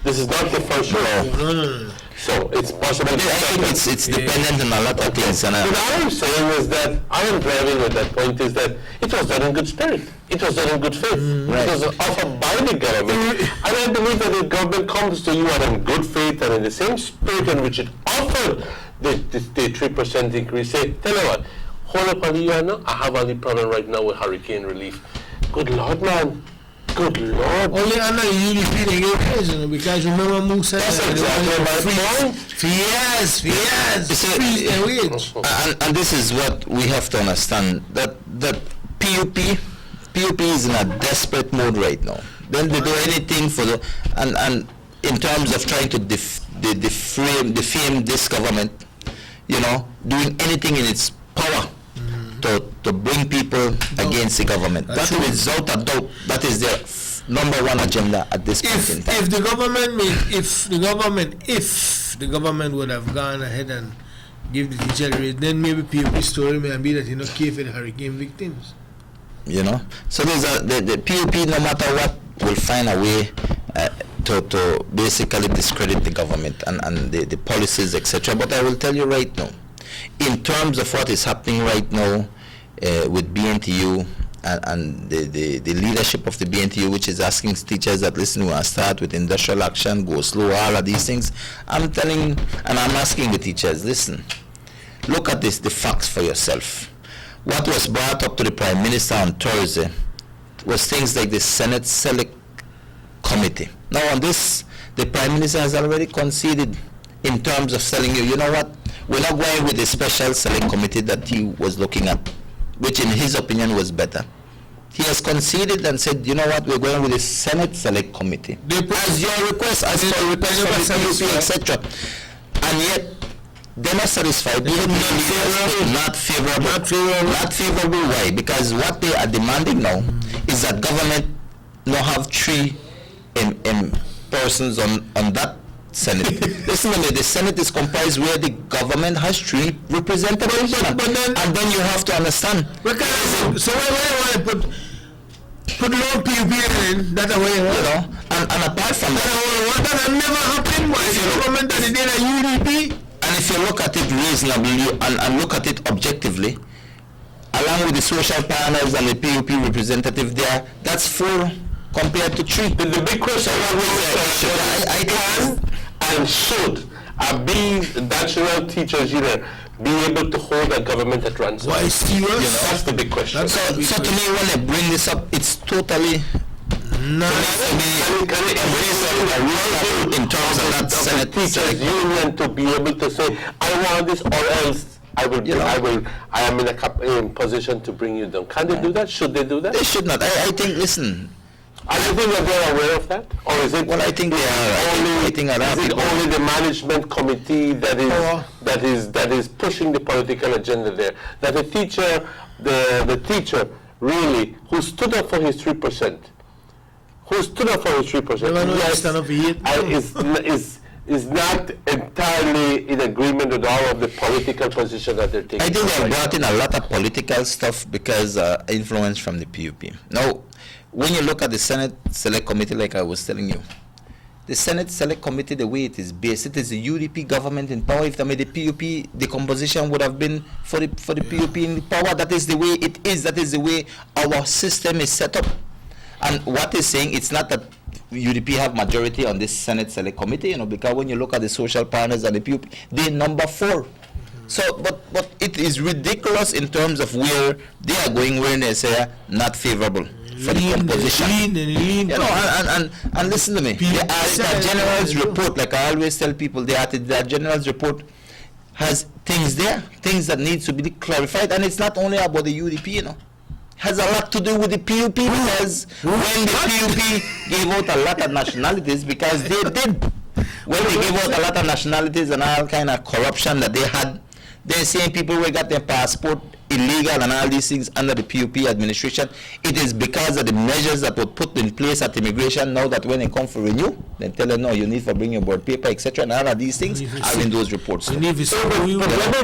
This is not the first raise. No. So it's possible. I think it's dependent on a lot of things. And what I'm saying is that I am driving with that point is that it was done in good spirit. It was done in good faith. Right. It was offered by the government. And I believe that the government comes to you in good faith and in the same spirit in which it offered the 3% increase. Say, tell you what, hold up on the year now. I have only problem right now with hurricane relief. Good Lord, man. Good Lord. Only I know you really feeling it, because remember Musa. That's exactly my point. For years. And this is what we have to understand, that PUP is in a desperate mode right now. Then they do anything for the and in terms of trying to defame this government, you know, doing anything in its power to bring people against the government. That without a doubt, that is their number one agenda at this point in time. If the government would have gone ahead and give the teacher a raise, then maybe PUP story may be that you know care for the hurricane victims. You know, so there's the PUP, no matter what, will find a way to basically discredit the government and the policies, etc. But I will tell you right now, in terms of what is happening right now with BNTU and the leadership of the BNTU, which is asking teachers that, listen, we want to start with industrial action, go slow, all of these things. I'm telling and I'm asking the teachers, listen, look at the facts for yourself. What was brought up to the Prime Minister on Thursday was things like the Senate Select Committee. Now on this, the Prime Minister has already conceded in terms of telling you, you know what, we're not going with the special select committee that he was looking at, which in his opinion was better. He has conceded and said, you know what, we're going with the Senate Select Committee. As your request, as per request from the PUP, etc. And yet, they're not satisfied. Not favorable. Why? Because what they are demanding now is that government now have 3 persons on that Senate. Listen to me, the Senate is comprised where the government has 3 representatives, and then you have to understand. So why you want to put low PUP in that way, you know, and apart from that has never happened. Why the government that is in a UDP? And if you look at it reasonably and look at it objectively, along with the social partners and the PUP representative there, that's 4 compared to 3. The big question I can and should be national teachers union be able to hold a government at ransom? Why serious? You know, that's the big question. So to me, when I bring this up, it's totally not in terms of that Senate teachers union to be able to say, I want this or else I am in position to bring you down. Can they do that? Should they do that? They should not. I think, listen. I think that they're aware of that, or is it? Well, I think they are. Is it only the management committee that is pushing the political agenda there? That the teacher really who stood up for his 3%, is not entirely in agreement with all of the political position that they're taking. I think they brought in a lot of political stuff because influence from the PUP. Now, when you look at the Senate Select Committee, like I was telling you, the Senate Select Committee, the way it is based, it is a UDP government in power. If they made the PUP, the composition would have been for the PUP in power. That is the way it is. That is the way our system is set up. And what is saying, it's not that UDP have majority on this Senate Select Committee, you know, because when you look at the social partners and the PUP, they're number 4. So, but it is ridiculous in terms of where they are going, where they say not favorable for the composition. You know, and listen to me. The General's report, like I always tell people, the General's report has things there, things that needs to be clarified, and it's not only about the UDP, you know. Has a lot to do with the PUP, because when the PUP gave out a lot of nationalities, because they did, when they gave out a lot of nationalities and all kind of corruption that they had, they're saying people who got their passport illegal and all these things under the PUP administration. It is because of the measures that were put in place at immigration now that when they come for renew, they tell them, no, you need to bring your board paper, etc. And all of these things are in those reports. But let me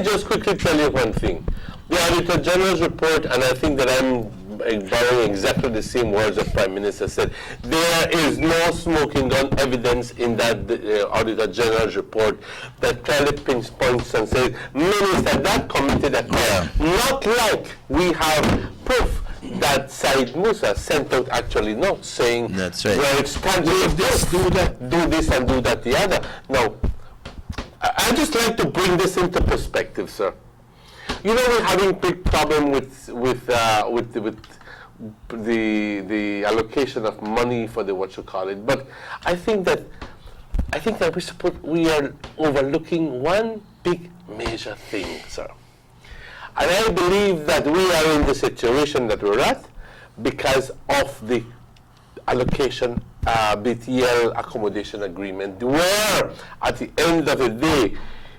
just quickly tell you one thing. The Auditor General's report, and I think that I'm borrowing exactly the same words that Prime Minister said, there is no smoking gun evidence in that Auditor General's report that clearly pinpoints and says, Minister, that committee that not like we have proof that Said Musa sent out actually notes saying, that's right, where it's do this and do that the other. Now, I just like to bring this into perspective, sir. You know, we're having a big problem with the allocation of money for the but I think that we are overlooking one big major thing, sir. And I believe that we are in the situation that we're at because of the allocation BTL accommodation agreement, where at the end of the day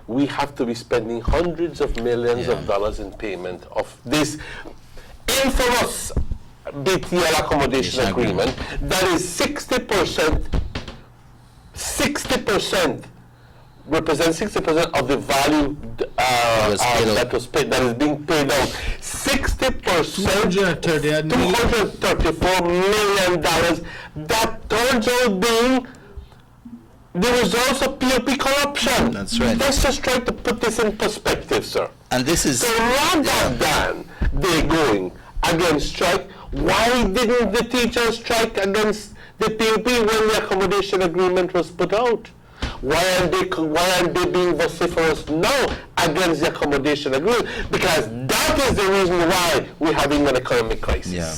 we have to be spending hundreds of millions of dollars in payment of this infamous BTL accommodation agreement that is 60% represents 60% of the value that was paid, that is being paid out. 60%, $234 million, that turns out being the results of PUP corruption. That's right. Let's just try to put this in perspective, sir. And this is... So rather than they going against strike, why didn't the teachers strike against the PUP when the accommodation agreement was put out? Why aren't they being vociferous now against the accommodation agreement? Because that is the reason why we're having an economic crisis. Yeah.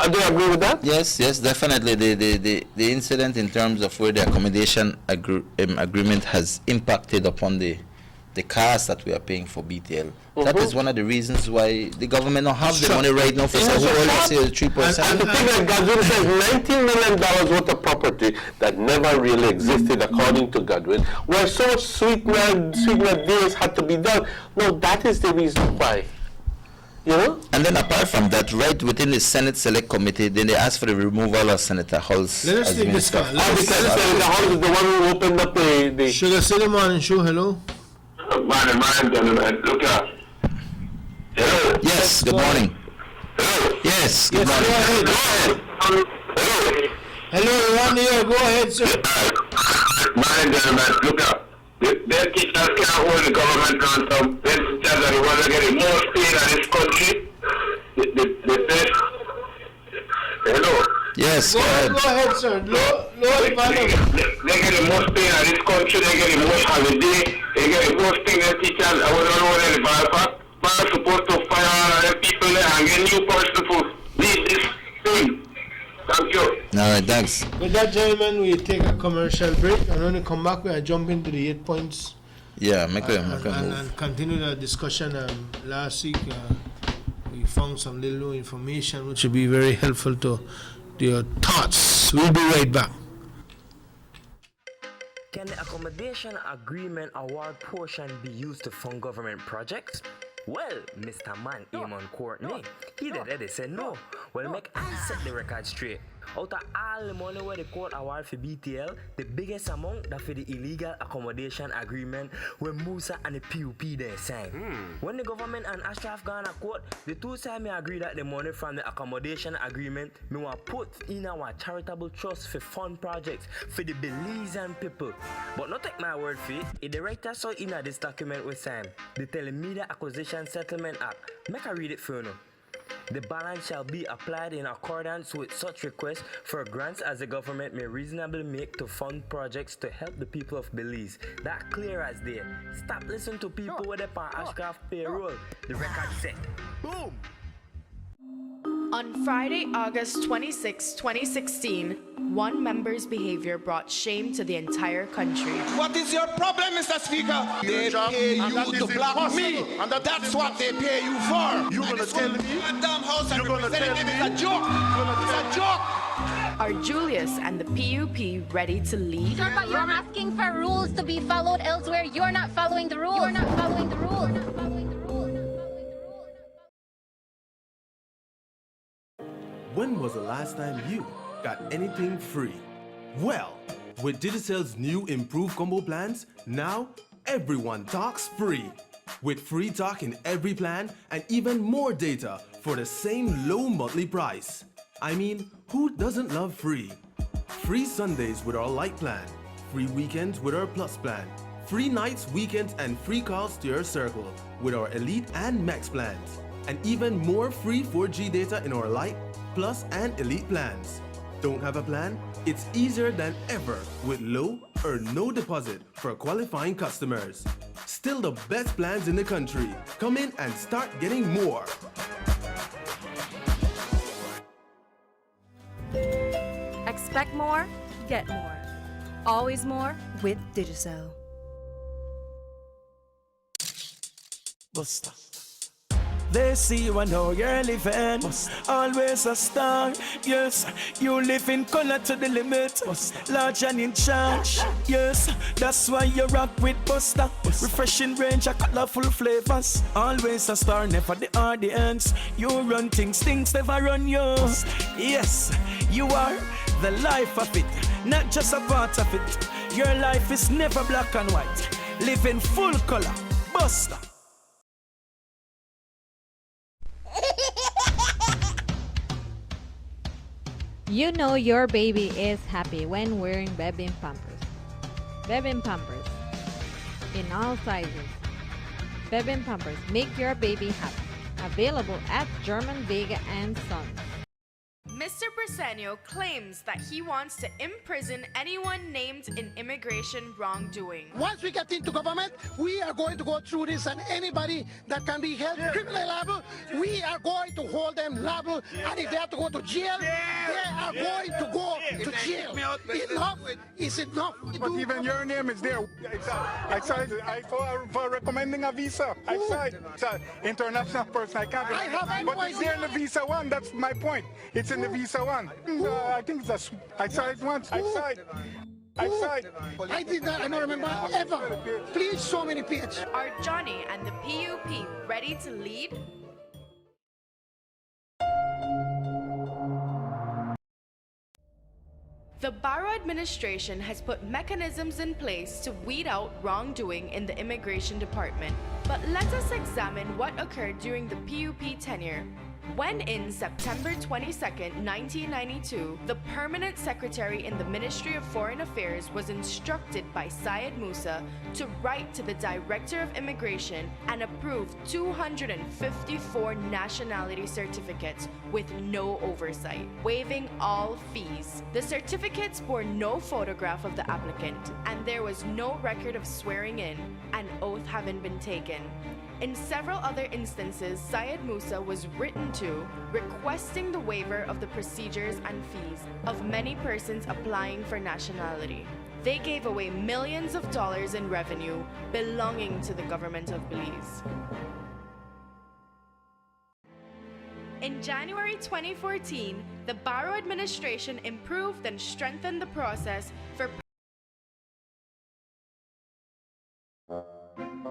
Do you agree with that? Yes, definitely. The incident in terms of where the accommodation agreement has impacted upon the the cost that we are paying for BTL. That is one of the reasons why the government don't have the money right now for the whole, let's say, 3%. And the thing that Godwin says, $19 million worth of property that never really existed, according to Godwin, where so much sweetener deals had to be done. No, that is the reason why. You know? And then apart from that, right within the Senate Select Committee, then they asked for the removal of Senator Hulse. Let us take this call. Senator Hulse is the one who opened up the Sugar City Morning Show, hello? Morning, gentlemen. Look up. Hello. Yes, good morning. Hello. Yes, good morning. Go ahead. Hello. Hello, you're on the air. Go ahead, sir. Morning, gentlemen. Look up. Them teachers can't hold the government ransom. Them teachers are the ones that get the most pain in this country. The best. Hello. Yes, go ahead, sir. They get the most pain in this country. They get the most holiday. They get the most thing that teachers. I was not one in the ballpark. But supposed to fire all of them people there and get new person to lead this thing. Thank you. All right, thanks. With that, gentlemen, we take a commercial break, and when we come back, we are jump into the 8 points. Yeah, make a move. And continue the discussion. Last week, we found some little information which will be very helpful to your thoughts. We'll be right back. Can the accommodation agreement award portion be used to fund government projects? Well, Mr. Man, Eamon Courtney, he did say no. Well, make I set the record straight. Out of all the money where the court award for BTL, the biggest amount that for the illegal accommodation agreement where Musa and the PUP they signed. When the government and Ashraf gone to court, the two sides may agree that the money from the accommodation agreement may want put in our charitable trust for fund projects for the Belizean people. But not take my word for it, if the writer saw in this document with Sam, the Telemedia Acquisition Settlement Act, make I read it for you. The balance shall be applied in accordance with such requests for grants as the government may reasonably make to fund projects to help the people of Belize. That clear as day. Stop listening to people with their Ashcraft payroll. The record set. Boom! On Friday, August 26, 2016, one member's behavior brought shame to the entire country. What is your problem, Mr. Speaker? They pay you to block me, and that's what they pay you for. You're gonna tell me? Damn house and representative is a joke. It's a joke. Are Julius and the PUP ready to lead? Sure, but you're asking for rules to be followed elsewhere. You're not following the rules. You're not following the rules. When was the last time you got anything free? Well, with Digicel's new improved combo plans, now everyone talks free. With free talk in every plan and even more data for the same low monthly price. I mean, who doesn't love free? Free Sundays with our light plan, free weekends with our plus plan, free nights, weekends, and free calls to your circle with our elite and max plans, and even more free 4G data in our light, plus, and elite plans. Don't have a plan? It's easier than ever with low or no deposit for qualifying customers. Still the best plans in the country. Come in and start getting more. Expect more, get more. Always more with Digicel. Buster. They see you and know you're living. Always a star. Yes, you live in color to the limit. Large and in charge. Yes, that's why you rock with Buster. Refreshing range of colorful flavors. Always a star, never the audience. You run things never run you. Yes, you are the life of it, not just a part of it. Your life is never black and white. Live in full color. Buster. You know your baby is happy when wearing baby pampers. Baby pampers in all sizes. Baby pampers make your baby happy. Available at German Vega and Sons. Mr. Briseño claims that he wants to imprison anyone named in immigration wrongdoing. Once we get into government, we are going to go through this, and anybody that can be held criminally liable, we are going to hold them liable, and if they have to go to jail, they are going to go to jail. Enough is enough. But even your name is there. I saw it. For recommending a visa. I saw it. It's an international person. I can't. But it's there in the visa one. That's my point. It's in the visa one. I think it's I saw it once. I saw it. I did not. I don't remember ever. Please show me the page. Are Johnny and the PUP ready to lead? The Barrow administration has put mechanisms in place to weed out wrongdoing in the immigration department. But let us examine what occurred during the PUP tenure. When in September 22nd, 1992, the permanent secretary in the Ministry of Foreign Affairs was instructed by Syed Musa to write to the Director of Immigration and approve 254 nationality certificates with no oversight, waiving all fees. The certificates bore no photograph of the applicant, and there was no record of swearing in, an oath having been taken. In several other instances, Syed Musa was written to requesting the waiver of the procedures and fees of many persons applying for nationality. They gave away millions of dollars in revenue belonging to the government of Belize. In January 2014, the Barrow administration improved and strengthened the process for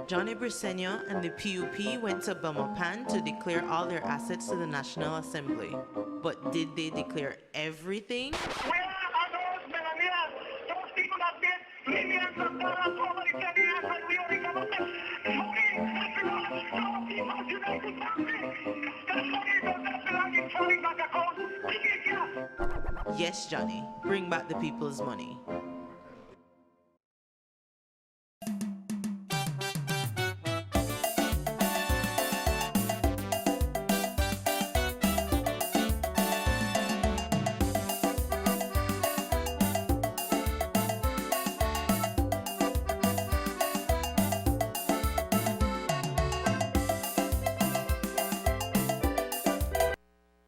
Johnny Briseño and the PUP went to Belmopan to declare all their assets to the National Assembly. But did they declare everything? Where are those millionaires? Those people that get millions of dollars over the 10 years when we are in government. Money that belongs to our people's United Family. That money does not belong in foreign bank accounts. Bring it here. Yes, Johnny. Bring back the people's money.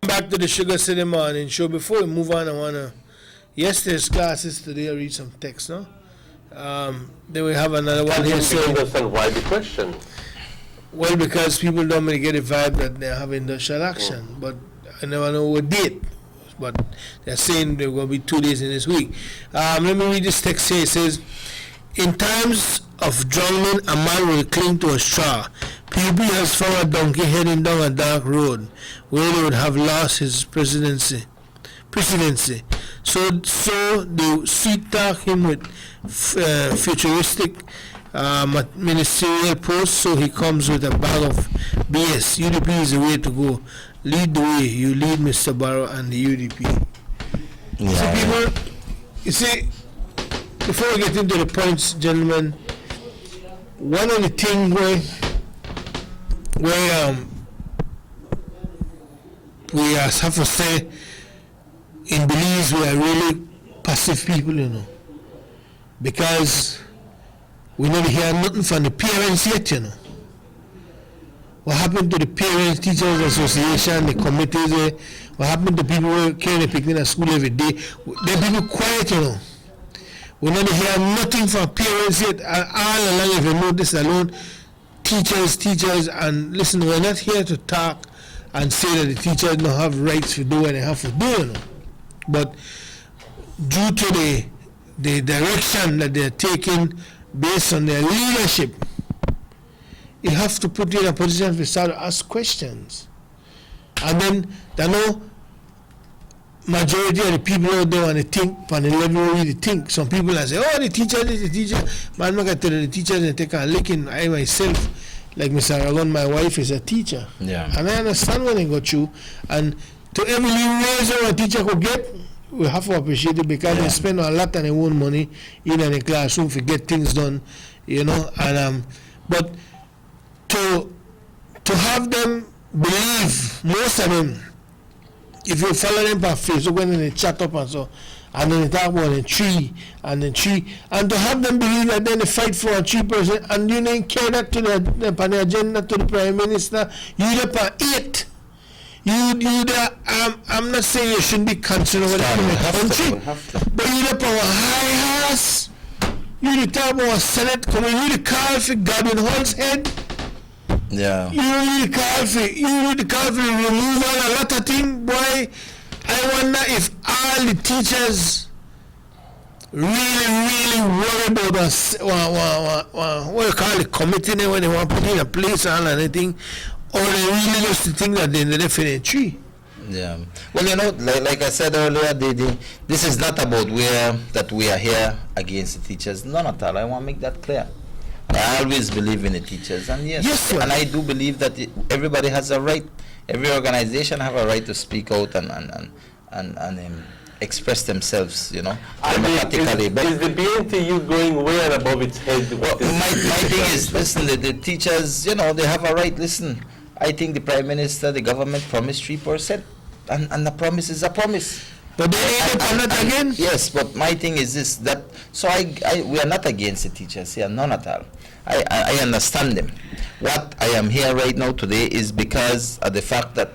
Back to the Sugar City Morning Show. Before we move on, I want to... Yesterday's classes, today I read some text, no? Then we have another one here. So understand why the question? Well, because people don't really get the vibe that they have industrial action, but I never know what date. But they're saying there are going to be 2 days in this week. Let me read this text here. It says, in times of drowning, a man will cling to a straw. PUB has found a donkey heading down a dark road where he would have lost his presidency. So they sweet talk him with futuristic ministerial posts, so he comes with a bag of BS. UDP is the way to go. Lead the way. You lead, Mr. Barrow and the UDP. Yeah. So people, you see, before we get into the points, gentlemen, one of the things where we have to say in Belize we are really passive people, you know, because we never hear nothing from the parents yet, you know. What happened to the Parents Teachers Association, the committees, what happened to people who carry the picnic at school every day? They're people quiet, you know. We never hear nothing from parents yet, all along, if you know this alone, teachers, and listen, we're not here to talk and say that the teachers don't have rights to do what they have to do, you know. But due to the direction that they're taking based on their leadership, you have to put you in a position to start to ask questions. And then, you know, majority of the people out there want to think on the level where they think. Some people are say, oh, the teacher is the teacher. Man, I can tell the teachers and take a licking. I myself, like Mr. Aragon, my wife is a teacher. Yeah. And I understand when they go through. And to every raise a teacher could get, we have to appreciate it because they spend a lot of their own money in the classroom to get things done, you know. And but to have them believe, most of them, if you follow them on Facebook when they chat up and so, and then they talk about the tree, and to have them believe that then they fight for a 3%, and you didn't carry that to the agenda to the Prime Minister, you up at 8. I'm not saying you shouldn't be concerned over the country, but you up on a high horse. You the talk about a Senate coming, you the call for Gavin Hull's head. Yeah. You need the call for removal, a lot of things, boy. I wonder if all the teachers really worry about us, what you call it, committee there when they want to put in a place and anything, or they really just think that they're in the definite tree. Yeah. Well, you know, like I said earlier, this is not about that we are here against the teachers. None at all. I want to make that clear. I always believe in the teachers, and yes, and I do believe that everybody has a right. Every organization have a right to speak out and express themselves, you know, democratically. Is the BNTU going way above its head? Well, my thing is, listen, the teachers, you know, they have a right. Listen, I think the Prime Minister, the government promised 3%, and the promise is a promise. But they again? Yes, but my thing is this, that, so we are not against the teachers here, none at all. I understand them. What I am here right now today is because of the fact that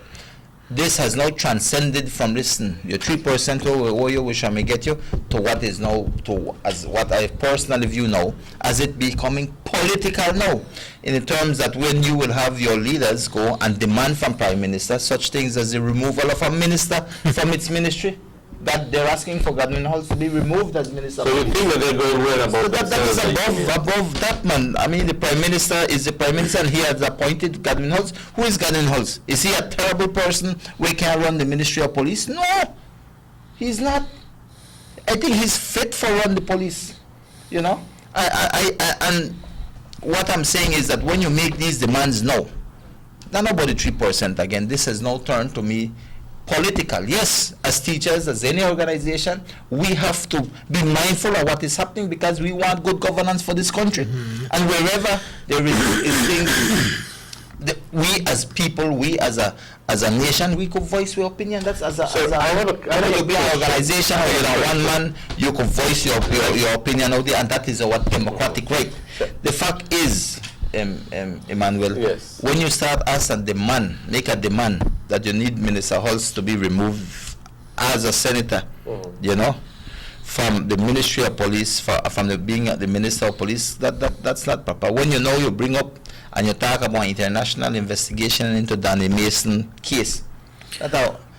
this has now transcended from, listen, your 3% or you which I may get you, to what is now, to as what I personally view now, as it becoming political now, in the terms that when you will have your leaders go and demand from Prime Minister such things as the removal of a minister from its ministry, that they're asking for Gavin Hull to be removed as minister. So you think that they're going well about that? That is above that, man. I mean, the Prime Minister is the Prime Minister, and he has appointed Gavin Hull. Who is Gavin Hull? Is he a terrible person? We can't run the Ministry of Police? No, he's not. I think he's fit for run the police. You know, and what I'm saying is that when you make these demands now, not about the 3% again. This has now turned to me political. Yes, as teachers, as any organization, we have to be mindful of what is happening because we want good governance for this country. And wherever there is things, we as people, we as a nation, we could voice your opinion. That's as a you be an organization or you're one man, you could voice your opinion out there, and that is our democratic right. The fact is, Emmanuel, yes, when you start asking make a demand that you need Minister Hulse to be removed as a senator, you know, from the Ministry of Police, from being the Minister of Police, that's not proper. When you know, you bring up and you talk about international investigation into Danny Mason case, that's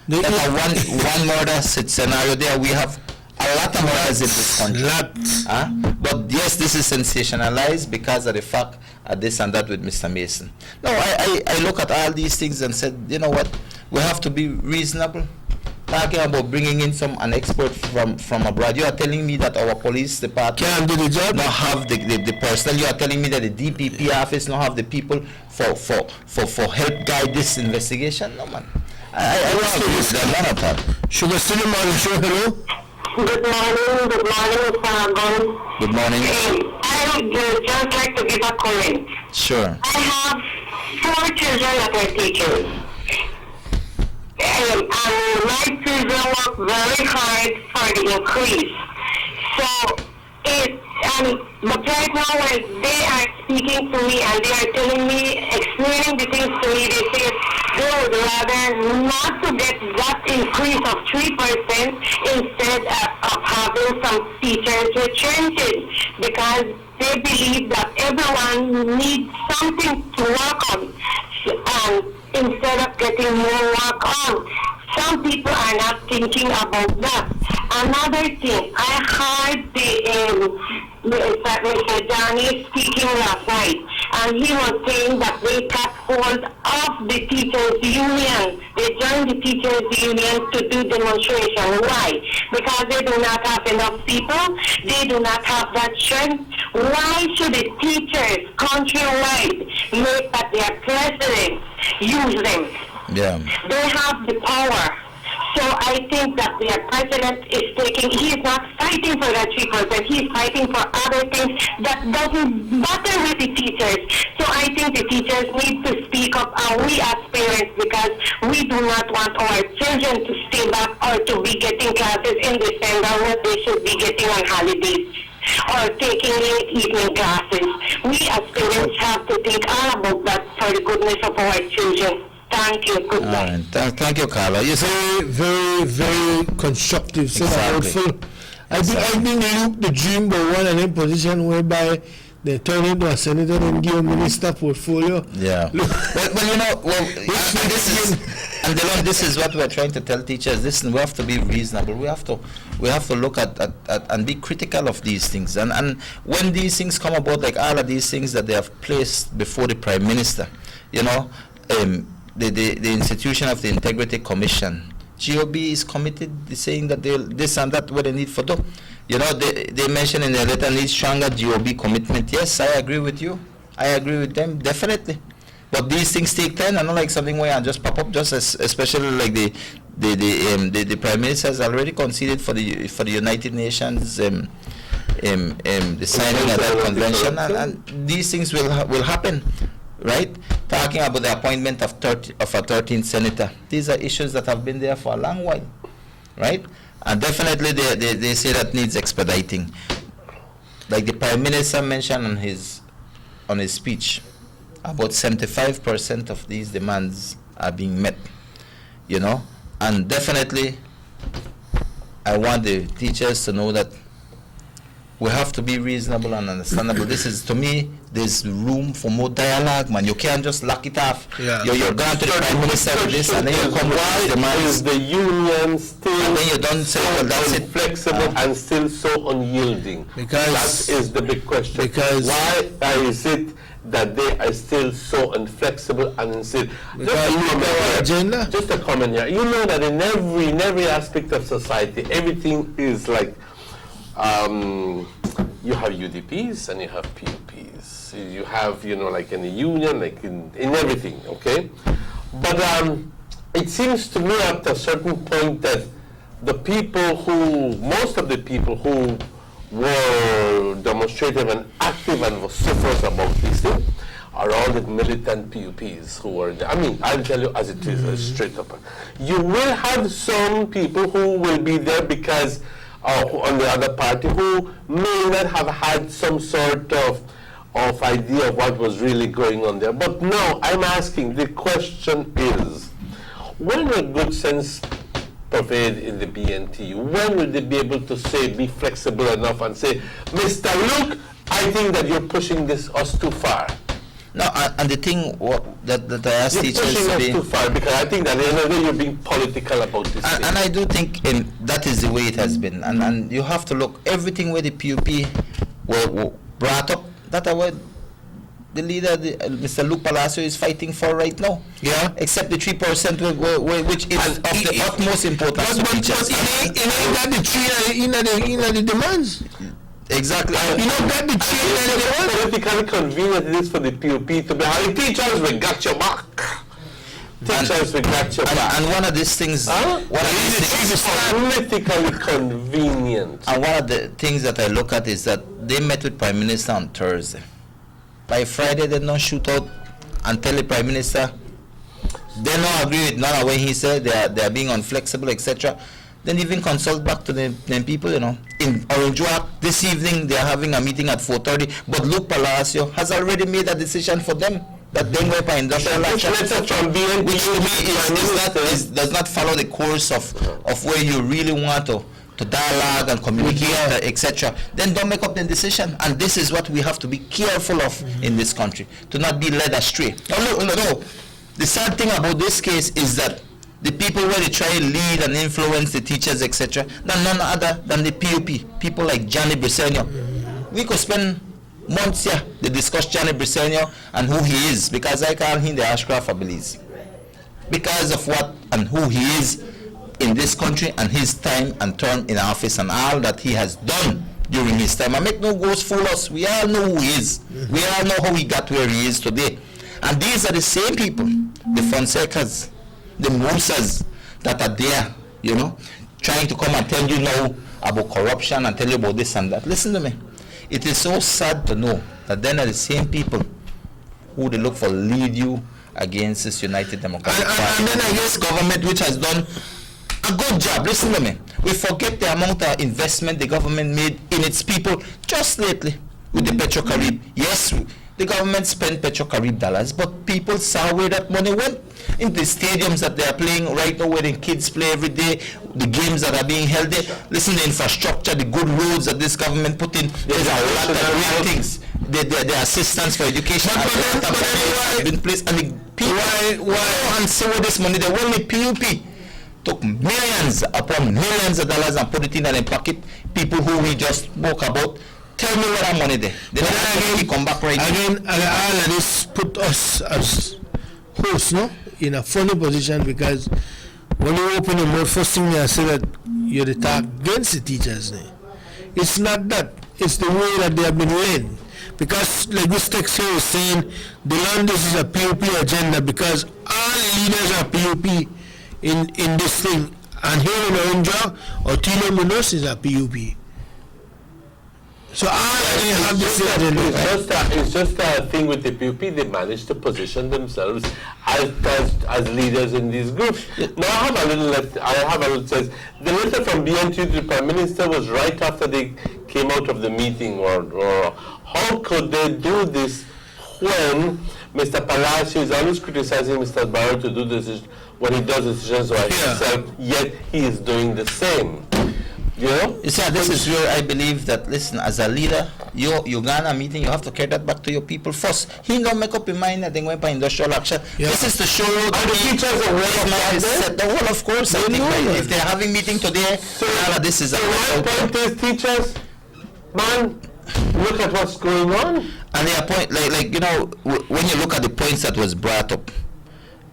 one murder scenario there. We have a lot of murders in this country. But yes, this is sensationalized because of the fact of this and that with Mr. Mason. No, I look at all these things and said, you know what, we have to be reasonable. Talking about bringing in an expert from abroad. You are telling me that our police department can't do the job, not have the personnel. You are telling me that the DPP office not have the people for help guide this investigation. No, man. I don't agree with that, not at all. Sugar Cinnamon, hello. Good morning, Mr. Gon. Good morning. I would just like to give a comment. Sure. I have 4 children that are teachers. And my children work very hard for the increase. So, but right now when they are speaking to me and they are telling me, explaining the things to me, they say they would rather not to get that increase of 3% instead of having some teachers retrenching, because they believe that everyone needs something to work on, instead of getting more work on. Some people are not thinking about that. Another thing, I heard Mr. Johnny speaking last night, and he was saying that they cut hold of the teachers' union. They joined the teachers' union to do demonstration. Why? Because they do not have enough people. They do not have that strength. Why should the teachers countrywide make that their president use them? Yeah. They have the power. So I think that the president is he's not fighting for that 3%, he's fighting for other things that doesn't matter with the teachers. So I think the teachers need to speak up, and we as parents, because we do not want our children to stay back or to be getting classes in December when they should be getting on holidays or taking late evening classes. We as parents have to think all about that for the goodness of our children. Thank you. Goodbye. Thank you, Carla. You say Very, very constructive. So helpful. I think the dream the one and in position whereby they turn into a senator and give a minister portfolio. Yeah. Well, you know, this is what we're trying to tell teachers. Listen, we have to be reasonable. We have to look at and be critical of these things. And when these things come about, like all of these things that they have placed before the Prime Minister, you know, the institution of the Integrity Commission, GOB is committed, saying that they'll this and that what they need for do. You know, they mention in their letter need stronger GOB commitment. Yes, I agree with you. I agree with them, definitely. But these things take time, and not like something where I just pop up, just especially like the Prime Minister has already conceded for the United Nations the signing of that convention, and these things will happen. Right? Talking about the appointment of a 13th senator. These are issues that have been there for a long while. Right? And definitely they say that needs expediting. Like the Prime Minister mentioned on his speech, about 75% of these demands are being met. You know? And definitely I want the teachers to know that we have to be reasonable and understandable. This is, to me, there's room for more dialogue, man. You can't just lock it off. Yeah. You're going to the Prime Minister with this, and then you come with the demands. Is the union still and then you don't say, well, that's it. Flexible and still so unyielding? Because that is the big question. Because why is it that they are still so inflexible and still just a comment here. You know that in every aspect of society, everything is like you have UDPs and you have PUPs. You have, you know, like in the union, like in everything, okay? But it seems to me at a certain point that most of the people who were demonstrative and active and vociferous about these things are all the militant PUPs who are, I mean, I'll tell you as it is, straight up. You will have some people who will be there because on the other party who may not have had some sort of idea of what was really going on there. But now I'm asking, the question is, when will good sense pervade in the BNT? When will they be able to say, be flexible enough and say, Mr. Luke, I think that you're pushing us too far? No, and the thing that I ask teachers pushing us too far, because I think that at the end of the day you're being political about this thing. And I do think that is the way it has been. And you have to look, everything where the PUP were brought up, that are what the leader, Mr. Luke Palacio, is fighting for right now. Yeah. Except the 3%, which is of the utmost importance to teachers. It ain't got the three in the demands. Exactly. You know that the three politically convenient it is for the PUP to be having teachers, we got your back. Teachers, we got your back. And one of these things, politically convenient. And one of the things that I look at is that they met with Prime Minister on Thursday. By Friday, they don't shoot out and tell the Prime Minister they don't agree with none of what he said. They are being inflexible, etc. Then even consult back to them people, you know. In Orange Walk this evening, they are having a meeting at 4:30. But Luke Palacio has already made a decision for them that they go by industrial action, which to me does not follow the course of where you really want to dialogue and communicate, etc. Then don't make up the decision. And this is what we have to be careful of in this country, to not be led astray. No. The sad thing about this case is that the people where they try to lead and influence the teachers, etc., are none other than the PUP, people like Johnny Briseño. We could spend months here to discuss Johnny Briseño and who he is, because I call him the Ashcroft of Belize. Because of what and who he is in this country and his time and term in office and all that he has done during his time. I make no ghost fool us. We all know who he is. We all know how he got where he is today. And these are the same people, the Fonsecas, the Musas that are there, you know, trying to come and tell you now about corruption and tell you about this and that. Listen to me. It is so sad to know that then are the same people who they look for lead you against this United Democratic Party. And then against government which has done a good job. Listen to me. We forget the amount of investment the government made in its people just lately with the Petrocarib. Yes, the government spent Petrocarib dollars, but people saw where that money went. In the stadiums that they are playing right now, where the kids play every day, the games that are being held there. Listen, the infrastructure, the good roads that this government put in, there's a lot of great things. The assistance for education has been placed, and the people and see where this money, the only PUP took millions upon millions of dollars and put it in their pocket. People who we just spoke about. Tell me where that money there. Then again, come back right again, all of this put us as hosts, no, in a funny position, because when you open your mouth, first thing they say that you're attack against the teachers. No? It's not that. It's the way that they have been led. Because like this text here is saying, the land this is a PUP agenda because all leaders are PUP in this thing. And here in Orange or Tilo Munoz is a PUP. So have this it's just a thing with the PUP. They managed to position themselves as leaders in these groups. Now I have a little says the letter from BNT to the Prime Minister was right after they came out of the meeting, or how could they do this when Mr. Palacio is always criticizing Mr. Barrow to do this when he does decisions by himself, yet he is doing the same. You know? You see, this is where I believe that, listen, as a leader, you got a meeting, you have to carry that back to your people first. He don't make up your mind that they went by industrial action. Yeah. This is to show you that the teachers are well, of course. I think if they're having meeting today, this is a point is, teachers, man, look at what's going on. And their point, like you know, when you look at the points that was brought up,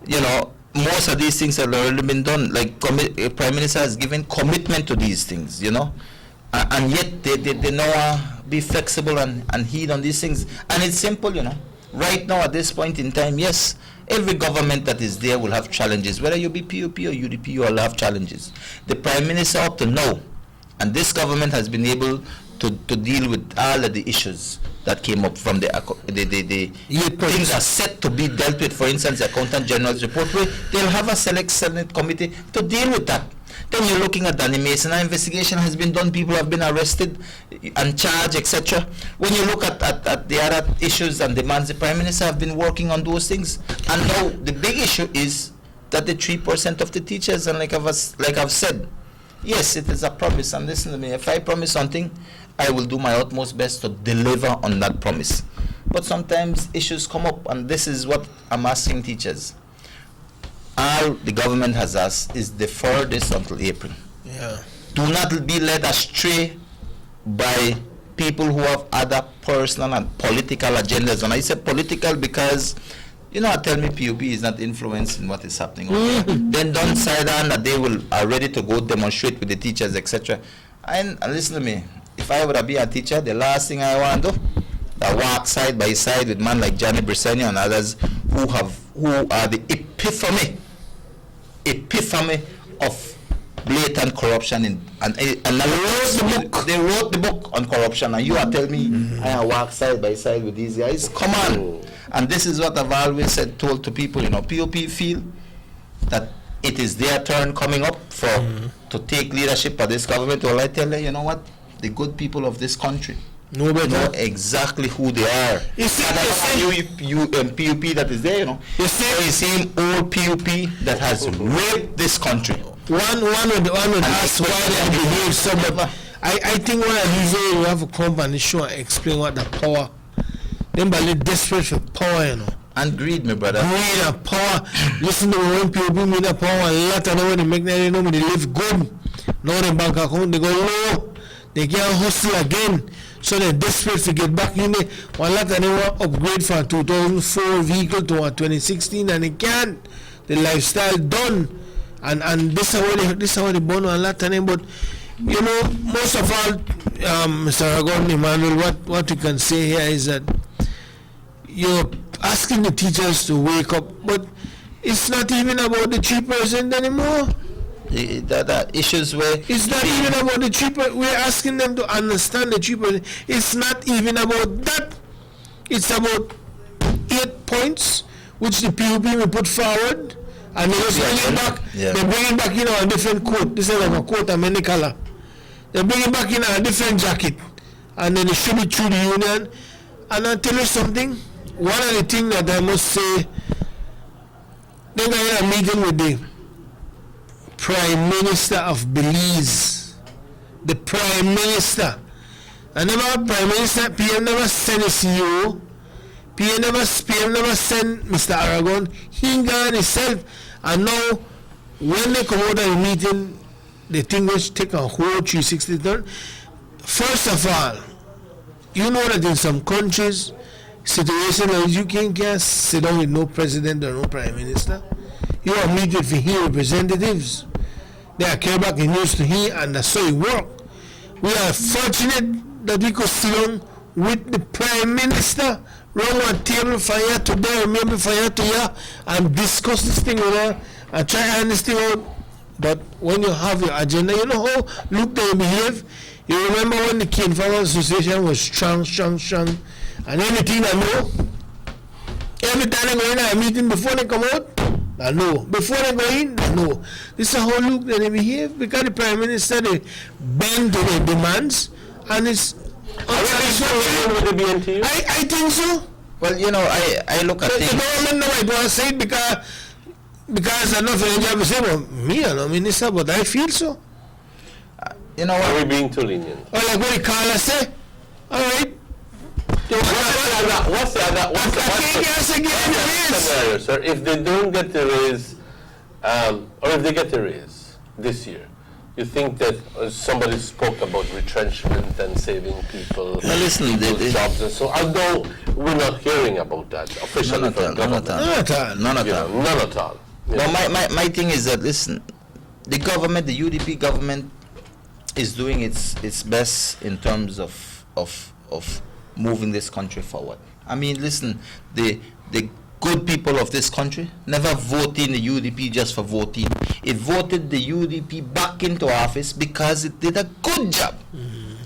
you know, most of these things have already been done. Like Prime Minister has given commitment to these things, you know, and yet they know be flexible and heed on these things. And it's simple, you know. Right now at this point in time, yes, every government that is there will have challenges. Whether you be PUP or UDP, you will have challenges. The Prime Minister up to now, and this government has been able to deal with all of the issues that came up from the things are set to be dealt with. For instance, the Accountant General's report, where they'll have a select Senate committee to deal with that. Then you're looking at Danny Mason, an investigation has been done, people have been arrested and charged, etc. When you look at the other issues and demands, the Prime Minister have been working on those things. And now the big issue is that the 3% of the teachers, and like I've said, yes, it is a promise. And listen to me, if I promise something, I will do my utmost best to deliver on that promise. But sometimes issues come up, and this is what I'm asking teachers. All the government has asked is defer this until April. Yeah. Do not be led astray by people who have other personal and political agendas. And I say political because, you know, tell me PUP is not influencing what is happening. Then don't side on that they are ready to go demonstrate with the teachers, etc. And listen to me. If I would be a teacher, the last thing I want to do, I walk side by side with men like Johnny Briseno and others who are the epitome of blatant corruption. And they wrote the book on corruption, and you are telling me I walk side by side with these guys? Come on. And this is what I've always told to people, you know, PUP feel that it is their turn coming up to take leadership of this government. Well, I tell them, you know what? The good people of this country know exactly who they are. You see, PUP that is there, you know. You see, the same old PUP that has raped this country. One would ask why they behave so, but I think one of these days we have to come and show and explain what the power. Them by desperate for power, you know. And greed, my brother. Greed and power. Listen to one PUP mean the power a lot, and when they make that, you know, they live good. Now the bank account they go low. They can't hustle again, so they're desperate to get back in there. One lot of them want upgrade from a 2004 vehicle to a 2016, and they can't. The lifestyle done, and this is how they born a lot of them. But you know, most of all, Mr. Ragon Emmanuel, what we can say here is that you're asking the teachers to wake up, but it's not even about the 3% anymore. The issues where it's not even about the cheaper. We're asking them to understand the cheaper. It's not even about that. It's about 8 points which the PUP will put forward, and they just bring it back. Yeah. They bring it back in a different coat. This is like a coat of many color. They bring it back in a different jacket, and then they shoot it through the union. And I'll tell you something. One of the things that I must say, they got a meeting with the Prime Minister of Belize. The Prime Minister. I never Prime Minister, PM never send a CEO. PM never send Mr. Aragon. He got himself. And now, when they come out of the meeting, the thing was take a whole 360 turn. First of all, you know that in some countries, situation like you can't sit down with no president or no prime minister. You are meeting with here representatives. They are carried back in news to here, and that's how it work. We are fortunate that we could sit down with the prime minister, run one table for here to there, maybe for here to here, and discuss this thing with her and try to hand this thing out. But when you have your agenda, you know how look they behave. You remember when the Cane Farmers Association was strong, and everything I know, every time they go in a meeting before they come out, I know. Before they go in, I know. This is how look that they behave, because the Prime Minister, they bend to their demands, and it's with the BNTU? I think so. Well, you know, I look at the things. government never want to say it because I'm not for the job to say, well, me, I'm not minister, but I feel so. You know what? Are we being too lenient? Or like what the caller say, all right. What's the other scenario, sir? If they don't get the raise, or if they get the raise this year, you think that somebody spoke about retrenchment and saving people, listen, jobs and so, although we're not hearing about that officially from government. None at all. Yeah. No, my thing is that, listen, the government, the UDP government, is doing its best in terms of moving this country forward. I mean, listen, the good people of this country never voted in the UDP just for voting. It voted the UDP back into office because it did a good job.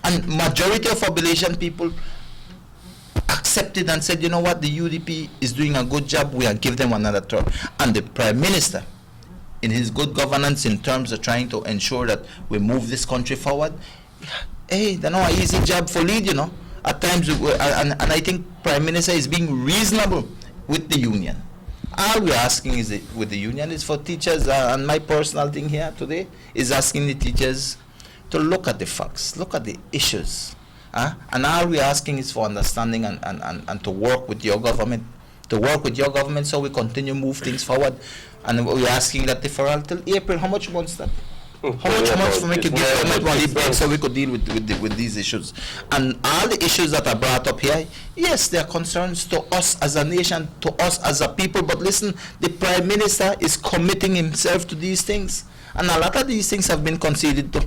And majority of population people accepted and said, you know what, the UDP is doing a good job, we are give them another term. And the Prime Minister, in his good governance in terms of trying to ensure that we move this country forward, hey, that's not an easy job for lead, you know. At times, and I think Prime Minister is being reasonable with the union. All we're asking is with the union is for teachers, and my personal thing here today is asking the teachers to look at the facts, look at the issues. And all we're asking is for understanding and to work with your government, so we continue to move things forward. And we're asking that deferral till April. How much months that? How much months for me to give government money back so we could deal with these issues? And all the issues that are brought up here, yes, they are concerns to us as a nation, to us as a people. But listen, the Prime Minister is committing himself to these things. And a lot of these things have been conceded to.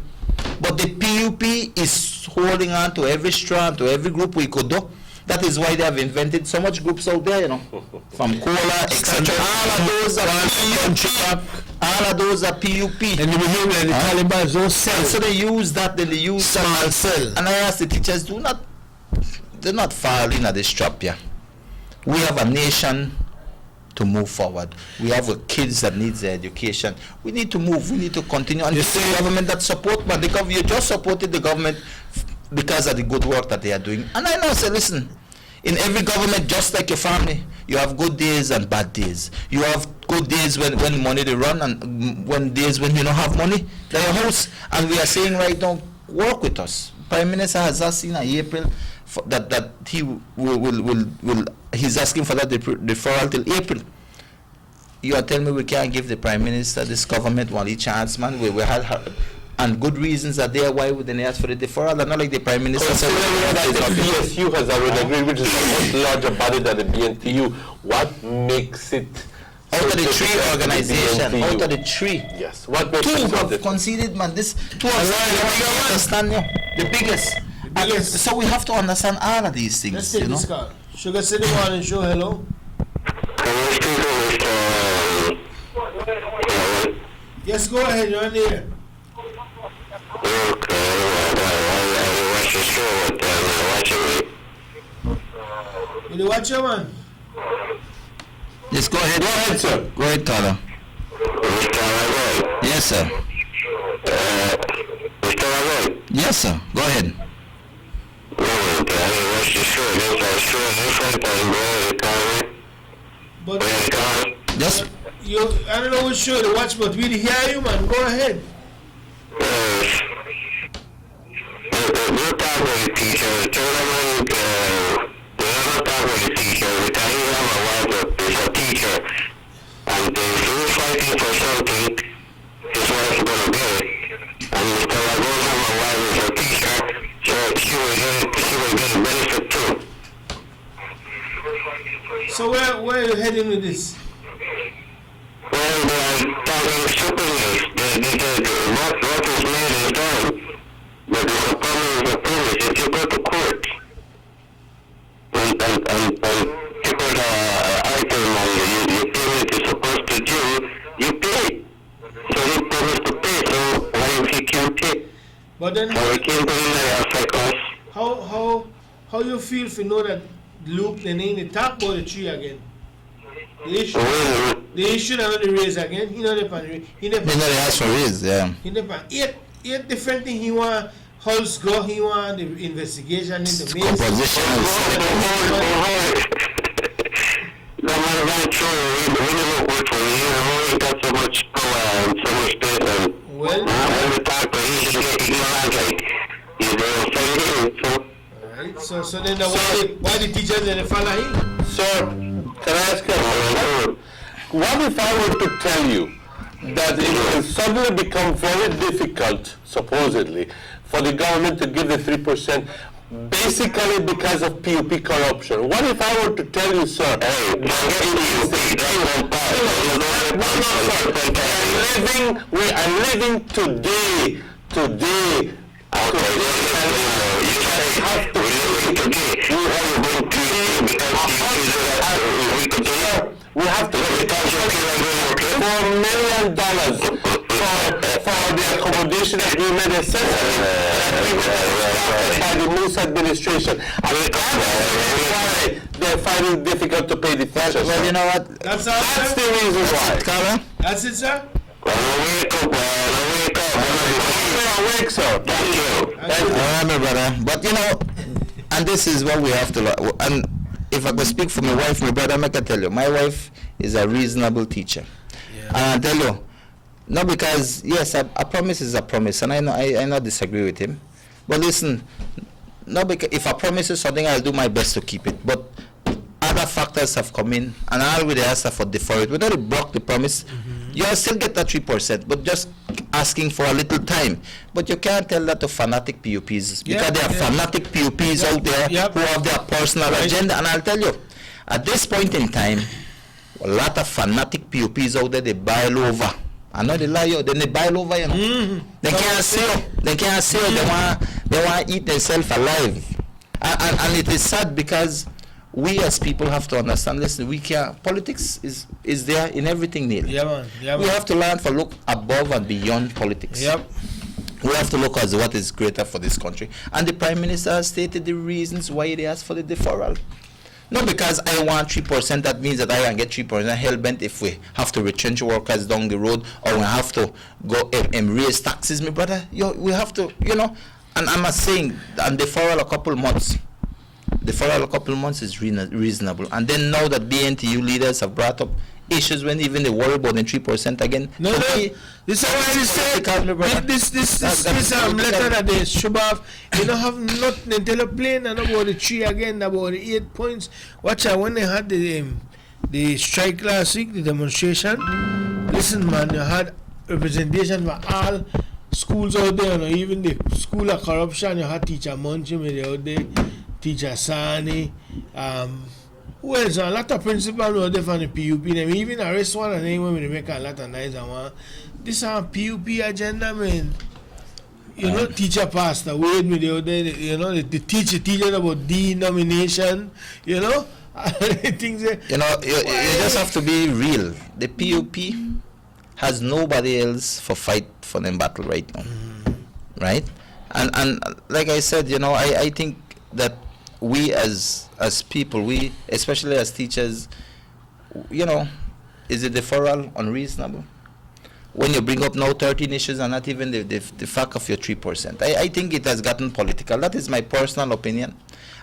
But the PUP is holding on to every strand, to every group we could do. That is why they have invented so much groups out there, you know, from Cola, etc. All of those are PUP. And the behavior the Taliban don't sell. So they use that, then they use small cell. And I ask the teachers, do not fall in at this trap here. We have a nation to move forward. We have kids that needs their education. We need to move. We need to continue. And you say government that support, but you just supported the government because of the good work that they are doing. And I know, say, listen, in every government, just like your family, you have good days and bad days. You have good days when money they run, and when days when you don't have money, they're your house. And we are saying right now, work with us. Prime Minister has asked in April that he will he's asking for that deferral till April. You are telling me we can't give the Prime Minister, this government, one chance, man. We had her, and good reasons are there why would they ask for the deferral, and not like the Prime Minister said. The PSU has already agreed, which is a much larger body than the BNTU. What makes it out of the three organizations? Out of the three, yes. What makes two have conceded, man. This two of understand the biggest. So we have to understand all of these things. Let's take this call. Sugar City Morning Show. Hello. Yes, go ahead, you're on the air. Will you watch your man? Yes, go ahead. Go ahead, sir. Go ahead, Tyler. Yes, sir. Yes, sir. Go ahead. But Yes. I don't know which show to watch, but we hear you, man. Go ahead. So where are you heading with this? But then how you feel if you know that Luke the name the top about the tree again? The issue that only raise again, he know the pan he never asked for raise, yeah. He never eight different thing he want house go, he want the investigation in the main composition no matter what, we never work for you. He got so much power and so much space, and every time he's ignorant, like he's very offended. So. Alright, so then why the teachers and the follow him? Sir, can I ask you, what if I were to tell you that it will suddenly become very difficult, supposedly, for the government to give the 3%, basically because of PUP corruption? What if I were to tell you, sir, I'm living today, we have to $4 million for the accommodation agreement by the Moose administration. And why they're finding it difficult to pay the teachers. Well, you know what? That's the reason why. That's it, sir? Awake, sir. Thank you. Remember, brother. But you know, and this is what we have to learn. And if I could speak for my wife, my brother, I can tell you, my wife is a reasonable teacher. Yeah. And I tell you, not because, yes, a promise is a promise, and I not disagree with him. But listen, not because if I promise you something, I'll do my best to keep it. But other factors have come in, and I already asked for deferred. We don't block the promise. You still get that 3%, but just asking for a little time. But you can't tell that to fanatic PUPs, because there are fanatic PUPs out there who have their personal agenda. And I'll tell you, at this point in time, a lot of fanatic PUPs out there, they boil over. I know they lie you, then they boil over, you know. They can't see you. They can't see you. They want to eat themselves alive. And it is sad because we as people have to understand, listen, we can't, politics is there in everything, Neil. Yeah, man. We have to learn to look above and beyond politics. Yep. We have to look at what is greater for this country. And the Prime Minister has stated the reasons why they asked for the deferral. Not because I want 3%, that means that I can get 3%. Hell-bent if we have to retrench workers down the road, or we have to go and raise taxes, my brother. We have to, you know, and I'm not saying, and deferral a couple months. Deferral a couple months is reasonable. And then now that BNTU leaders have brought up issues when even they worry about the 3% again. No. This is why they say this letter that they should have. You don't have nothing until you plain and about the 3 again, about the 8 points. Watch out when they had the strike last week, the demonstration. Listen, man, you had representation for all schools out there, you know, even the school of corruption. You had teacher Munchie out there, teacher Sani. Who else? A lot of principals were there from the PUP. They even arrest one and then when they make a lot of noise and one. This is a PUP agenda, man. You know, teacher passed away with the other, you know, the teacher about denomination, you know. Things you know, you just have to be real. The PUP has nobody else for fight for them battle right now, right? And like I said, I think that we as people, we especially as teachers, is it deferral unreasonable? When you bring up now 13 issues and not even the fact of your 3%. I think it has gotten political. That is my personal opinion.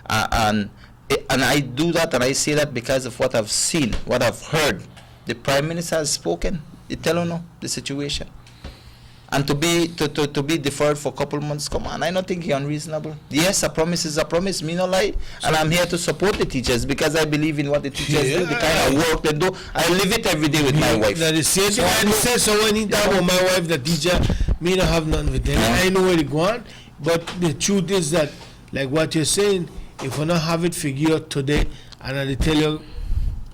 And I do that and I say that because of what I've seen, what I've heard. The Prime Minister has spoken. They tell you the situation. And to be deferred for a couple months, come on, I don't think it's unreasonable. Yes, a promise is a promise, me no lie. And I'm here to support the teachers because I believe in what the teachers do, the kind of work they do. I live it every day with my wife. That is same thing I say, so when you talk about my wife, the teacher, me don't have nothing with them. I know where they go on, but the truth is that, like what you're saying, if we don't have it figured today, and I tell you,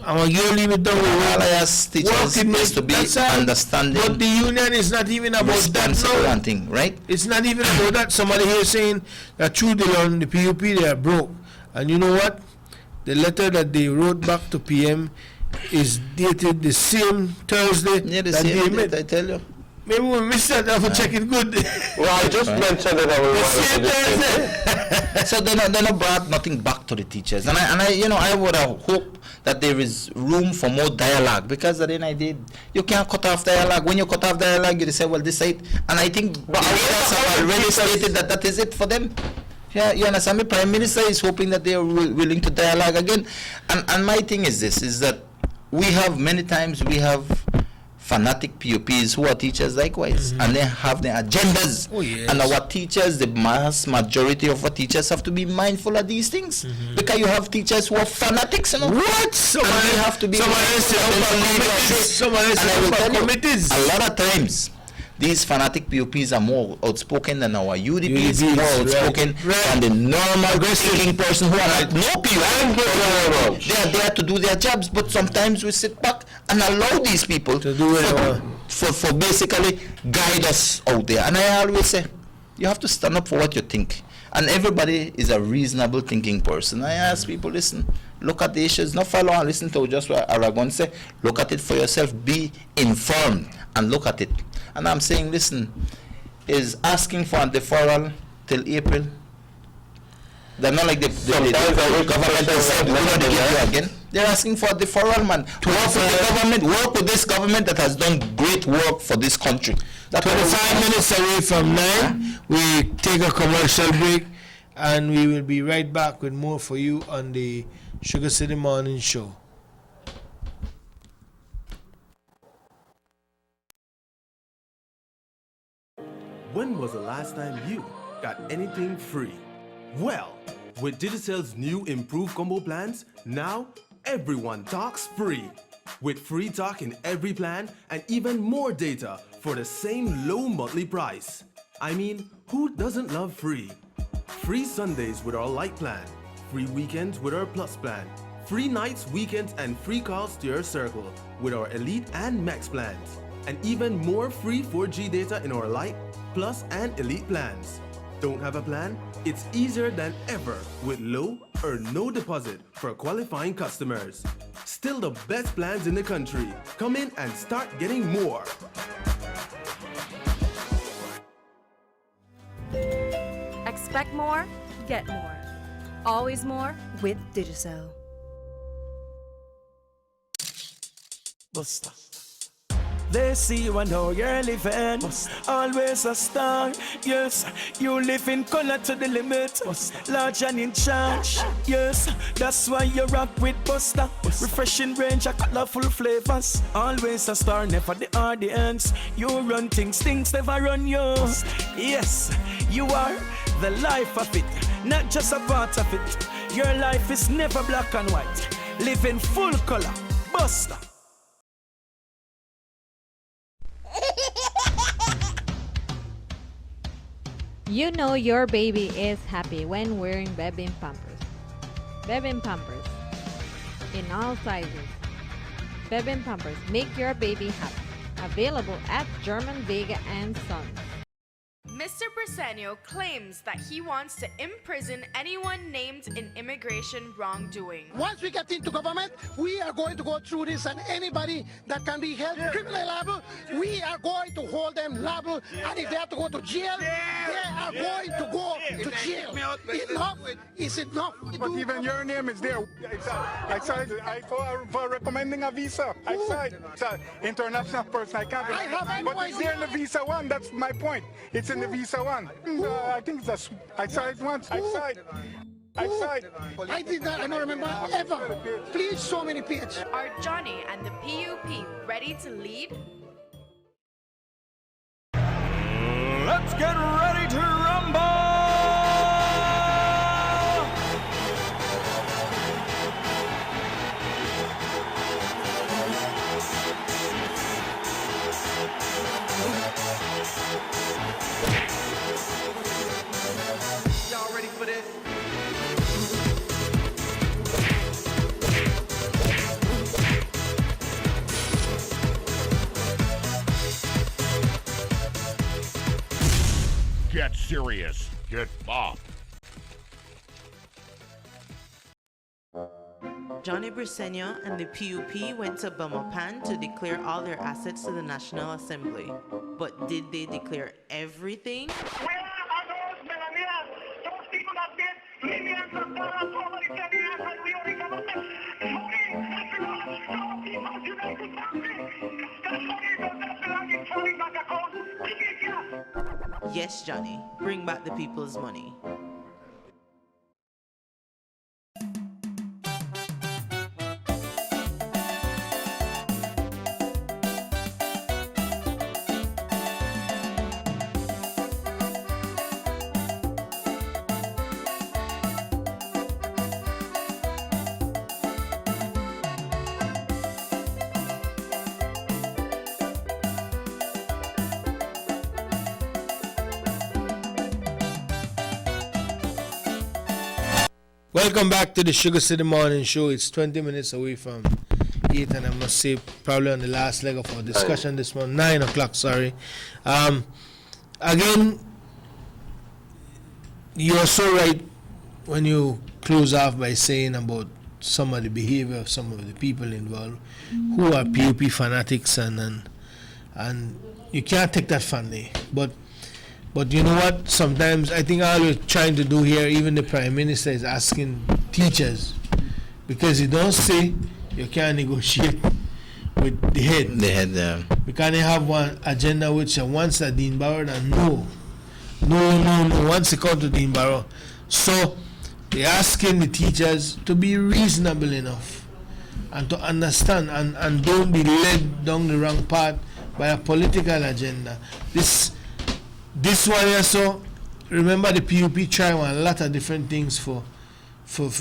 I'm going to leave it down. All I ask teachers is to be understanding. But the union is not even about that now. Thing, right? It's not even about that. Somebody here saying that through the PUP they are broke. And you know what? The letter that they wrote back to PM is dated the same Thursday. Yeah, the same date, I tell you. Maybe we missed that. I will check it good. Well, I just mentioned that I will. So they not brought nothing back to the teachers, and I would have hoped that there is room for more dialogue, because at the end of the day, you can't cut off dialogue. When you cut off dialogue, you say, well, this is it, and I think the leaders have already stated that is it for them. Yeah, you understand me? Prime Minister is hoping that they are willing to dialogue again, and my thing is this: is that we have many times fanatic PUPs who are teachers likewise, and they have their agendas. Oh, yes. And our teachers, the mass majority of our teachers, have to be mindful of these things, because you have teachers who are fanatics, What? And we have to be committees. A lot of times, these fanatic PUPs are more outspoken than our UDPs, more outspoken than the normal thinking person who are not no PUP. They are there to do their jobs, but sometimes we sit back and allow these people to do it for basically guide us out there. And I always say, you have to stand up for what you think. And everybody is a reasonable thinking person. I ask people, listen, look at the issues, not follow and listen to just what Aragon say. Look at it for yourself, be informed and look at it. And I'm saying, listen, is asking for a deferral till April. They're not like the government has said we're going to give you again. They're asking for a deferral, man. To work with the government, work with this government that has done great work for this country. 25 minutes away from 9, we take a commercial break, and we will be right back with more for you on the Sugar City Morning Show. When was the last time you got anything free? Well, with Digicel's new improved combo plans, now everyone talks free. With free talk in every plan and even more data for the same low monthly price. I mean, who doesn't love free? Free Sundays with our light plan, free weekends with our plus plan, free nights, weekends, and free calls to your circle with our elite and max plans, and even more free 4G data in our light, plus, and elite plans. Don't have a plan? It's easier than ever with low or no deposit for qualifying customers. Still the best plans in the country. Come in and start getting more. Expect more, get more. Always more with Digicel. Buster. They see you and how you're living. Always a star. Yes, you live in color to the limit. Large and in charge. Yes, that's why you rock with Buster. Refreshing range of colorful flavors. Always a star, never the audience. You run things never run you. Yes, you are the life of it, not just a part of it. Your life is never black and white. Live in full color. Buster. You know your baby is happy when wearing baby pampers. Baby pampers in all sizes. Baby pampers make your baby happy. Available at German Vega and Sons. Mr. Briseño claims that he wants to imprison anyone named in immigration wrongdoing. Once we get into government, we are going to go through this, and anybody that can be held criminally liable, we are going to hold them liable, and if they have to go to jail, they are going to go to jail. Enough is enough. But even your name is there. I for recommending a visa. I saw it. It's an international person. I can't. But it's there in the visa one. That's my point. It's in the visa one. I think it's I saw it once. I saw it. I did that. I don't remember ever. Please show me the page. Are Johnny and the PUP ready to lead? Let's get ready to rumble! Y'all ready for this? Get serious. Get bopped. Johnny Briseño and the PUP went to Belmopan to declare all their assets to the National Assembly. But did they declare everything? Yes, Johnny, bring back the people's money. Welcome back to the Sugar City Morning Show. It's 20 minutes away from 8, and I must say, probably on the last leg of our discussion this morning, 9 o'clock, sorry. Again, you're so right when you close off by saying about some of the behavior of some of the people involved who are PUP fanatics, and you can't take that funny. But you know what? Sometimes I think all we're trying to do here, even the Prime Minister is asking teachers, because you don't say you can't negotiate with the head. The head, yeah. We can't have one agenda which once the Dean Barrow and no. Once they come to Dean Barrow. So they're asking the teachers to be reasonable enough and to understand and don't be led down the wrong path by a political agenda. This one here, so remember the PUP try a lot of different things for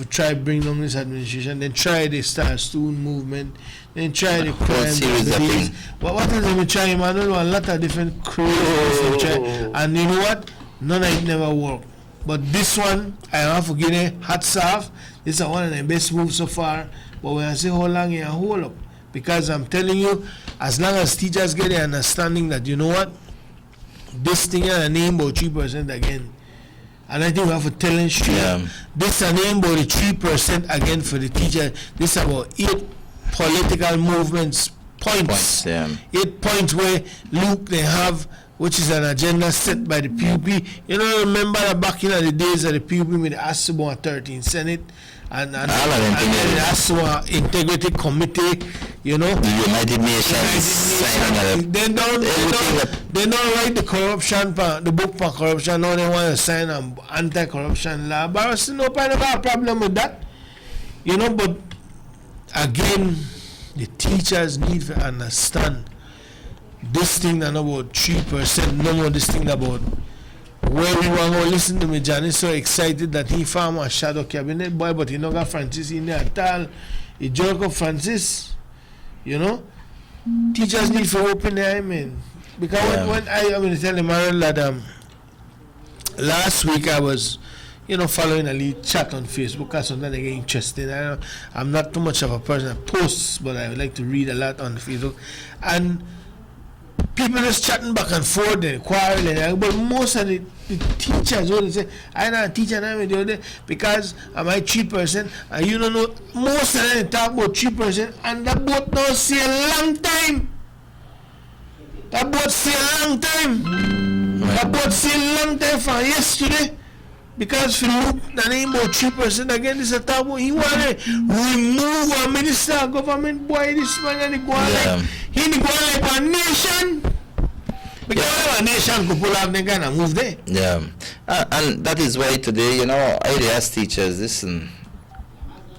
try bring down this administration. Then try the Star Student movement. Then try the crime. But what is they try, man? A lot of different crazy things they try. And you know what? None of it never work. But this one, I have to give it hats off. This is one of the best moves so far. But when I say how long you hold up, because I'm telling you, as long as teachers get the understanding that you know what, this thing is a name about 3% again. And I think we have to tell them straight. Yeah. This is a name about the 3% again for the teacher. This is about 8 political movements points. 8 points where look they have, which is an agenda set by the PUP. You know, remember that back in the days of the PUP with the ASUBO 13 Senate and the Integrity Committee, you know. The United Nations. They don't write the corruption part, the book for corruption. Now they want to sign an anti-corruption law. But I see no problem with that. You know, but again, the teachers need to understand this thing not about 3%, no more this thing about where we want to listen to me. Johnny is so excited that he found a shadow cabinet boy, but he no got Francis in there at all. He joke of Francis, you know. Teachers need to open their eye, man. Because when I mean tell him that last week I was, you know, following a little chat on Facebook because sometimes I get interested. I'm not too much of a person that posts, but I would like to read a lot on Facebook. And people just chatting back and forth and quarreling. But most of the teachers will say, I'm not a teacher now because I'm a 3%. And you don't know, most of them talk about 3%, and that boat don't say a long time. That boat say a long time. That boat say a long time from yesterday. Because if you look the name about 3% again, this is a talk about he want to remove a minister of government, boy, this man and he go like he go like a nation. Because a nation could pull out the gun and move there. Yeah. And that is why today, you know, I ask teachers, listen,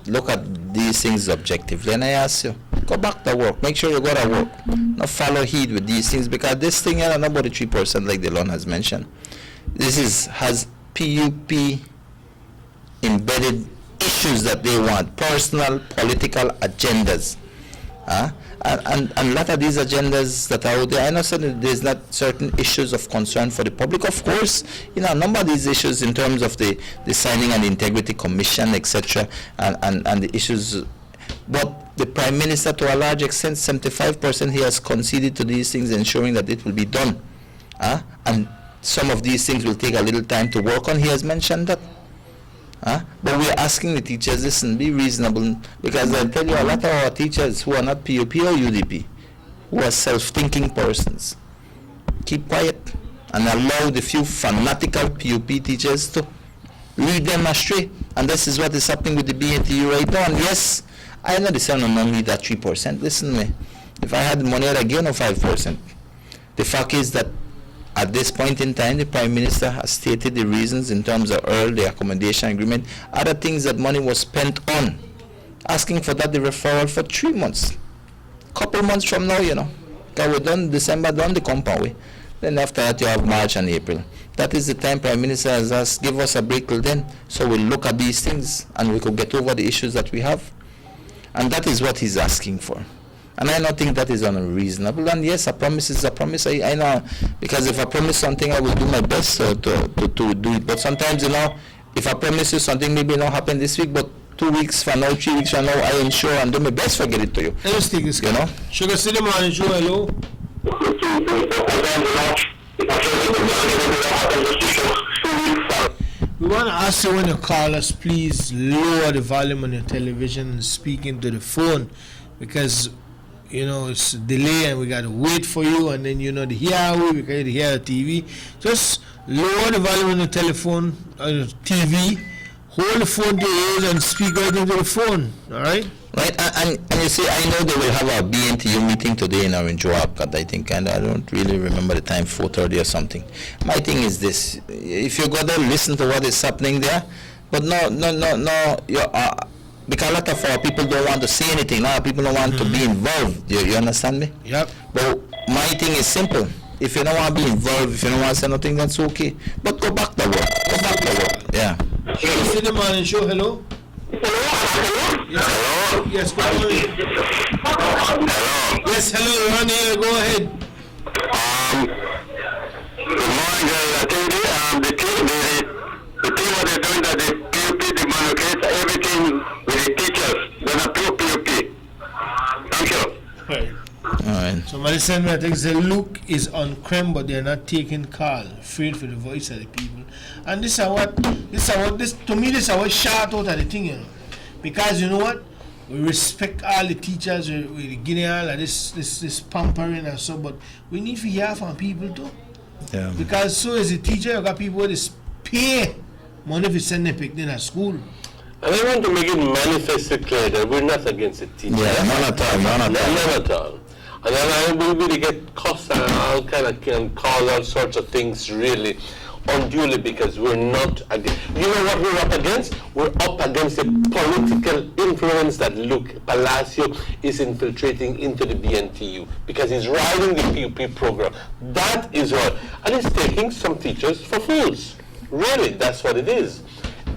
look at these things objectively, and I ask you, go back to work, make sure you go to work, not follow heed with these things, because this thing, I don't know about the 3% like Delon has mentioned. Has PUP embedded issues that they want, personal political agendas. And a lot of these agendas that are out there, I know there's not certain issues of concern for the public. Of course, you know, a number of these issues in terms of the signing an integrity commission, etc., and the issues, but the Prime Minister, to a large extent, 75% he has conceded to these things, ensuring that it will be done. And some of these things will take a little time to work on. He has mentioned that. But we are asking the teachers, listen, be reasonable, because I'll tell you, a lot of our teachers who are not PUP or UDP, who are self-thinking persons, keep quiet and allow the few fanatical PUP teachers to lead them astray. And this is what is happening with the BNTU right now. And yes, I know the son of need that 3%. Listen me, if I had the money, I'd give no 5%. The fact is that at this point in time, the Prime Minister has stated the reasons in terms of the accommodation agreement, other things that money was spent on, asking for that the referral for 3 months. Couple months from now, you know, because we're done December, done the compound way. Then after that, you have March and April. That is the time Prime Minister has asked, give us a break till then, so we'll look at these things and we could get over the issues that we have. And that is what he's asking for. And I don't think that is unreasonable. And yes, a promise is a promise. I know, because if I promise something, I will do my best to do it. But sometimes, you know, if I promise you something, maybe it not happen this week, but 2 weeks from now, 3 weeks from now, I ensure and do my best to get it to you. Let's take this, you know. Sugar City Morning Show, hello. We want to ask you when you call us, please lower the volume on your television and speak into the phone, because you know, it's a delay and we got to wait for you, and then, you know, the hear we can hear the TV. Just lower the volume on the telephone, on the TV, hold the phone to your ears and speak right into the phone, all right? Right, and you see, I know they will have a BNTU meeting today in Orange Walk, I think, and I don't really remember the time, 4:30 or something. My thing is this, if you go there, listen to what is happening there, but no, because a lot of our people don't want to say anything. A lot of people don't want to be involved. You understand me? Yep. But my thing is simple. If you don't want to be involved, if you don't want to say nothing, that's okay. But go back to work. Go back to work. Yeah. This is the morning show. Hello. Yes. Hello. Yes. Good morning. Hello. Yes. Hello. You're on here. Go ahead. Good morning, guys. I think the thing what they're doing that the PUP demarcates everything with the teachers. They're not PUP. Thank you. Right. All right. Somebody sent me a text. The look is on creme, but they're not taking call. Afraid for the voice of the people. And this is what to me this is what shout out of the thing, you know. Because you know what? We respect all the teachers, we getting all of this pampering and so, but we need to hear from people too. Yeah. Because so as a teacher, you got people that pay money to send them pick at school. And I want to make it manifestly clear that we're not against the teachers. Yeah, none at all. And then we really get costs and all kind of can cause all sorts of things really unduly, because we're not against. You know what we're up against? We're up against the political influence that Palacio is infiltrating into the BNTU, because he's riding the PUP program. That is what, and he's taking some teachers for fools. Really, that's what it is.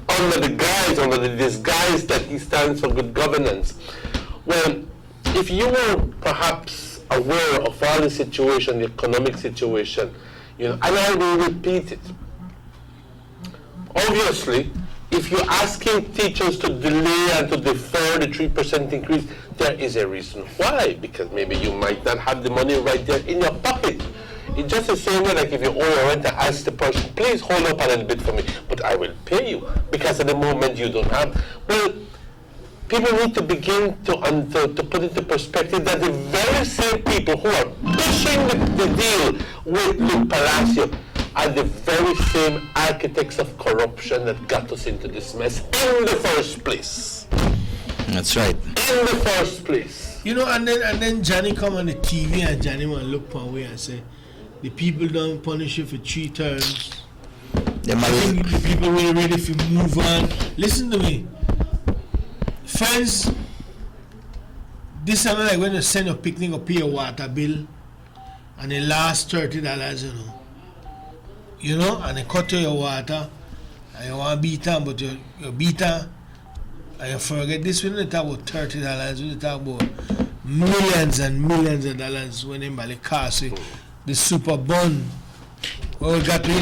Under the disguise that he stands for good governance. Well, if you were perhaps aware of all the situation, the economic situation, you know, and I will repeat it. Obviously, if you're asking teachers to delay and to defer the 3% increase, there is a reason why. Because maybe you might not have the money right there in your pocket It's just the same way like if you owe your rent, I ask the person, please hold up a little bit for me, but I will pay you because at the moment you don't have. Well, people need to begin to put into perspective that the very same people who are pushing the deal with Luke Palacio are the very same architects of corruption that got us into this mess in the first place. That's right. In the first place. You know, and then Johnny come on the TV and Johnny want to look one way and say, the people don't punish you for 3 terms. I think the people really ready to move on. Listen to me. Friends, this time like when you send a picnic or pay a water bill and it lasts $30, you know, and they cut you your water and you want to beat them, but you beat them and you forget this. When they talk about $30, when they talk about millions and millions of dollars when they buy the car, say the super bun. Well, we got the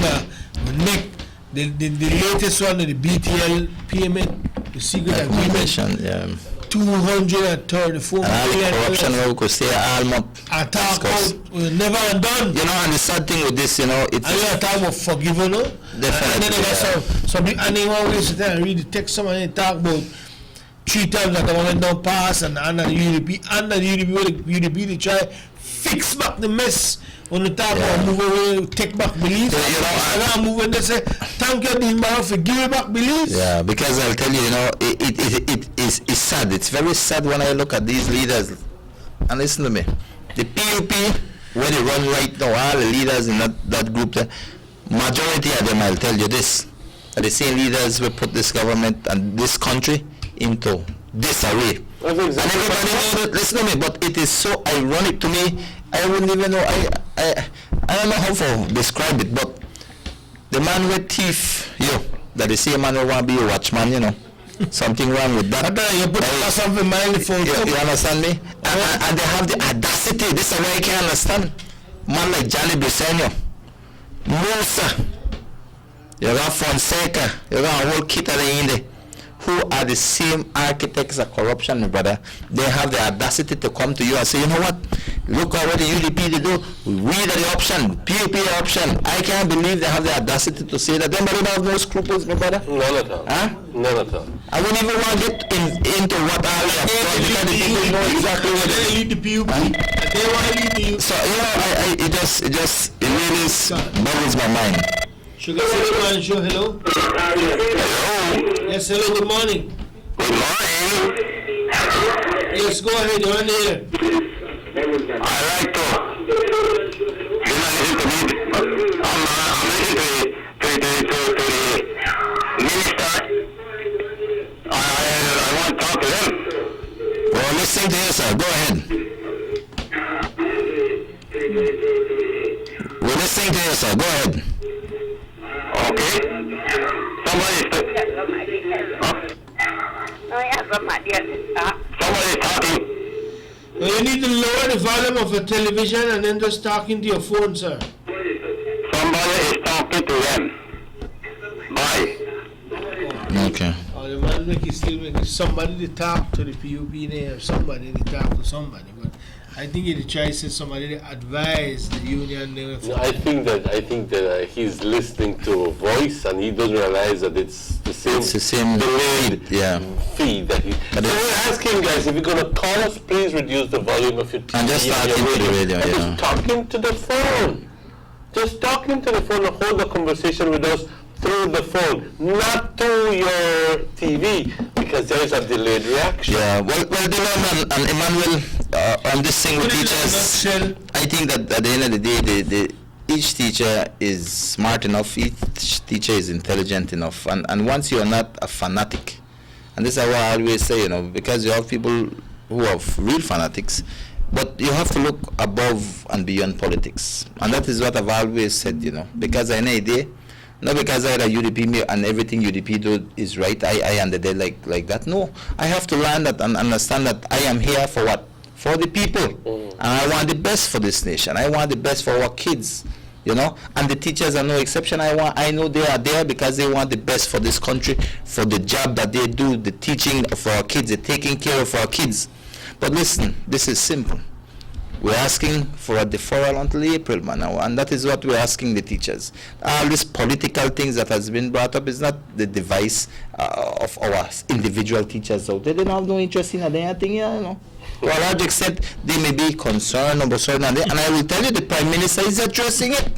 latest one of the BTL payment, the secret agreement. Yeah. 234 million. Corruption where we could stay all month. I talk about never undone. You know, and the sad thing with this, you know, it's. And you talk about forgiven, no? Definitely. And then they got some and they always sit there and read the text. Someone they talk about 3 times that the one don't pass and under the UDP they try fix back the mess. When you talk about move away, take back beliefs, and move and they say, thank you, Dean for giving back beliefs. Yeah, because I'll tell you, you know, it's sad. It's very sad when I look at these leaders. And listen to me. The PUP, where they run right now, all the leaders in that group, the majority of them, I'll tell you this, are the same leaders who put this government and this country into disarray. And everybody knows it. Listen to me, but it is so ironic to me. I wouldn't even know. I don't know how to describe it, but the man with teeth, that the same man who want to be a watchman, you know. Something wrong with that. You put something mindful. You understand me? And they have the audacity. This is why I can't understand. Man like Johnny Briseño, Musa, you got Fonseca, you got a whole kit of the Inde, who are the same architects of corruption, my brother. They have the audacity to come to you and say, you know what? Look at what the UDP they do. We are the option, PUP the option. I can't believe they have the audacity to say that. They don't have no scruples, my brother. None at all. Huh? None at all. I wouldn't even want to get into what all they have done because the people know exactly what they lead the PUP. They want to lead the. So you know, it really boggles my mind. Sugar City Man Show, hello. Hello. Yes, hello, good morning. Good morning. Yes, go ahead, you're on the air. I like to, you know, listen to me. I'm listening to the minister. I want to talk to them. Well, listen to you, sir. Go ahead. We're listening to you, sir. Go ahead. Okay. Somebody's talking. Well, you need to lower the volume of the television and then just talking to your phone, sir. Somebody is talking to them. Bye. Okay. Oh, the man make it still make somebody to talk to the PUP there, somebody to talk to somebody. But I think he tries to somebody to advise the union. No, I think that he's listening to a voice and he doesn't realize that it's the same delayed feed that he. So we're asking guys, if you're gonna call us, please reduce the volume of your TV and just talking to the radio. Just talking to the phone. Just talking to the phone and hold the conversation with us through the phone, not through your TV, because there is a delayed reaction. Yeah, well, Dylan and Emmanuel, on this thing with teachers, I think that at the end of the day, each teacher is smart enough, each teacher is intelligent enough, and once you are not a fanatic, and this is what I always say, you know, because you have people who are real fanatics, but you have to look above and beyond politics, and that is what I've always said, you know, because at the end of the day, not because I had a UDP and everything UDP do is right, I am the day like that. No, I have to learn that and understand that I am here for what? For the people. And I want the best for this nation. I want the best for our kids, you know. And the teachers are no exception. I know they are there because they want the best for this country, for the job that they do, the teaching for our kids, the taking care of our kids. But listen, this is simple. We're asking for a deferral until April, man, now, and that is what we're asking the teachers. All these political things that has been brought up is not the device of our individual teachers out there. They don't have no interest in anything, you know. To a large extent, they may be concerned about certain, and I will tell you, the Prime Minister is addressing it.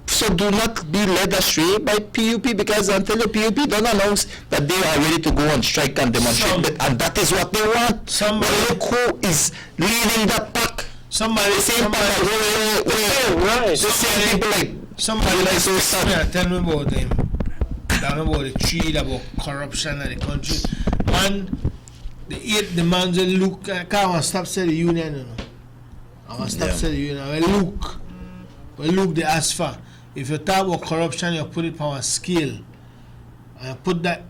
So do not be led astray by PUP, because until the PUP don't announce that they are ready to go on strike and demonstrate, and that is what they want. But look who is leading that pack. Somebody, the same pack. The same people like somebody like so sad. Tell me about them. Down about the tree, about corruption in the country. Man, the man said, look, I can't stop saying the union, you know. I want to stop saying the union. Well, look, the ASFA. If you talk about corruption, you put it on a scale. And put that,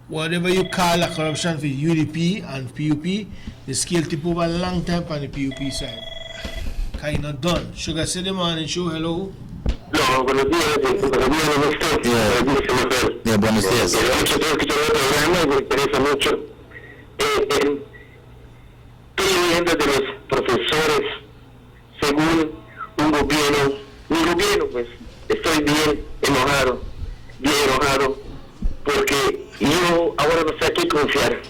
whatever you call a corruption for UDP and PUP, the scale tip over a long time on the PUP side. Kind of done. Sugar City Morning Show, hello. No, buenos días, Yeah, buenos días. Yo tengo escuchar el programa y me interesa mucho. Estoy viviendo de los profesores según un gobierno, mi gobierno, pues, estoy bien enojado, porque yo ahora no sé a qué confiar.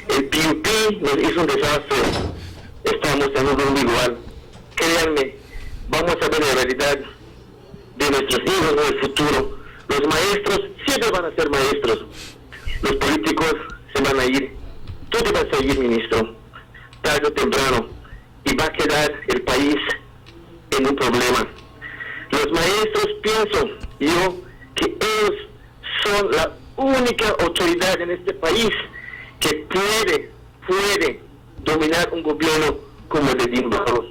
El PUP nos hizo un desastre, estamos en un rumbo igual. Créanme, vamos a ver la realidad de nuestros hijos en el futuro. Los maestros siempre van a ser maestros, los políticos se van a ir, tú te vas a ir, ministro, tarde o temprano, y va a quedar el país en un problema. Los maestros, pienso yo, que ellos son la única autoridad en este país que puede dominar un gobierno como el de Dimbaros.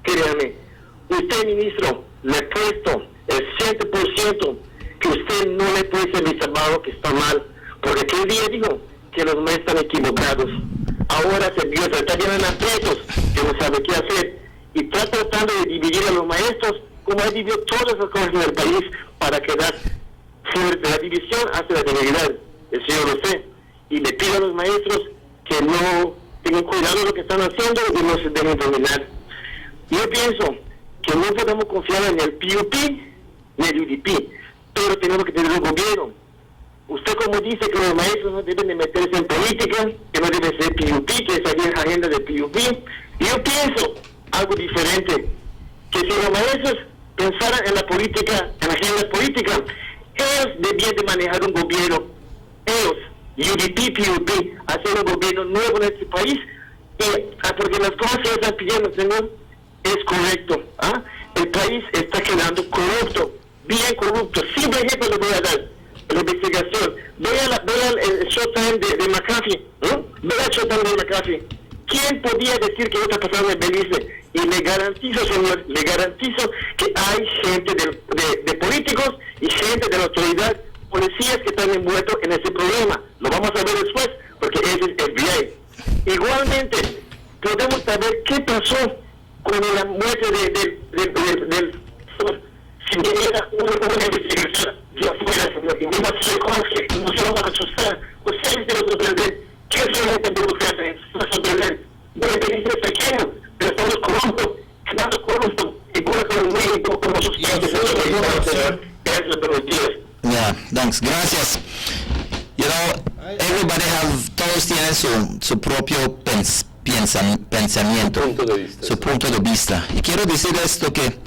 Créame, usted, ministro, le ha puesto el 100% que usted no le puede ser mi salvado, que está mal, porque aquel día dijo que los maestros están equivocados. Ahora se está bien en aprietos, que no sabe qué hacer, y está tratando de dividir a los maestros como ha dividido todas las cosas en el país para quedar fuerte. La división hace la debilidad, el señor lo sé, y le pido a los maestros que no tengan cuidado de lo que están haciendo y no se dejen dominar. Yo pienso que no podemos confiar en el PUP ni el UDP, pero tenemos que tener un gobierno. Usted como dice que los maestros no deben de meterse en política, que no deben ser PUP, que esa es la agenda del PUP. Yo pienso algo diferente, que si los maestros pensaran en la política, en la agenda política, ellos debían de manejar un gobierno, ellos, UDP, PUP, hacer un gobierno nuevo en este país, porque las cosas que están pidiendo, señor, es correcto. El país está quedando corrupto, bien corrupto. Simple ejemplo le voy a dar, la investigación. Vea el showtime de McAfee, vea el showtime de McAfee. ¿Quién podía decir que está pasando en Belice? Y le garantizo, señor, le garantizo que hay gente de políticos y gente de la autoridad, policías que están envueltos en ese problema. Lo vamos a ver después, porque ese es el FBI. Igualmente, podemos saber qué pasó con la muerte del si era una investigación de afuera, señor, y mismo se conoce, no se van a asustar. Ustedes deben sorprender. ¿Qué es lo que burocracia? No sorprender. Deben venir pequeños, pero estamos corruptos, quedando corruptos, igual que en México, como sus países. Yeah, thanks. Gracias. You know, everybody todos tienen su propio pensamiento, su punto de vista. Y quiero decir esto que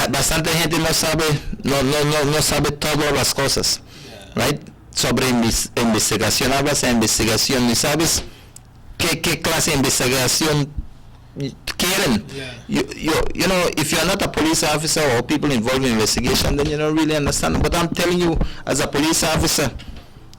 bastante gente no sabe todas las cosas, right? Sobre investigación, hablas de investigación y sabes qué clase de investigación quieren. You know, if you're not a police officer or people involved in investigation, then you don't really understand. But I'm telling you, as a police officer,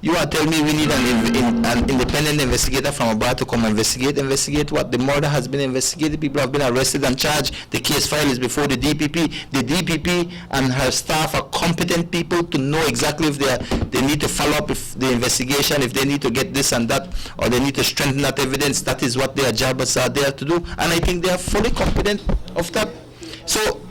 you are telling me we need an independent investigator from abroad to come investigate what the murder has been investigated. People have been arrested and charged. The case file is before the DPP. The DPP and her staff are competent people to know exactly if they need to follow up with the investigation, if they need to get this and that, or they need to strengthen that evidence. That is what their jobs are there to do. And I think they are fully competent of that. So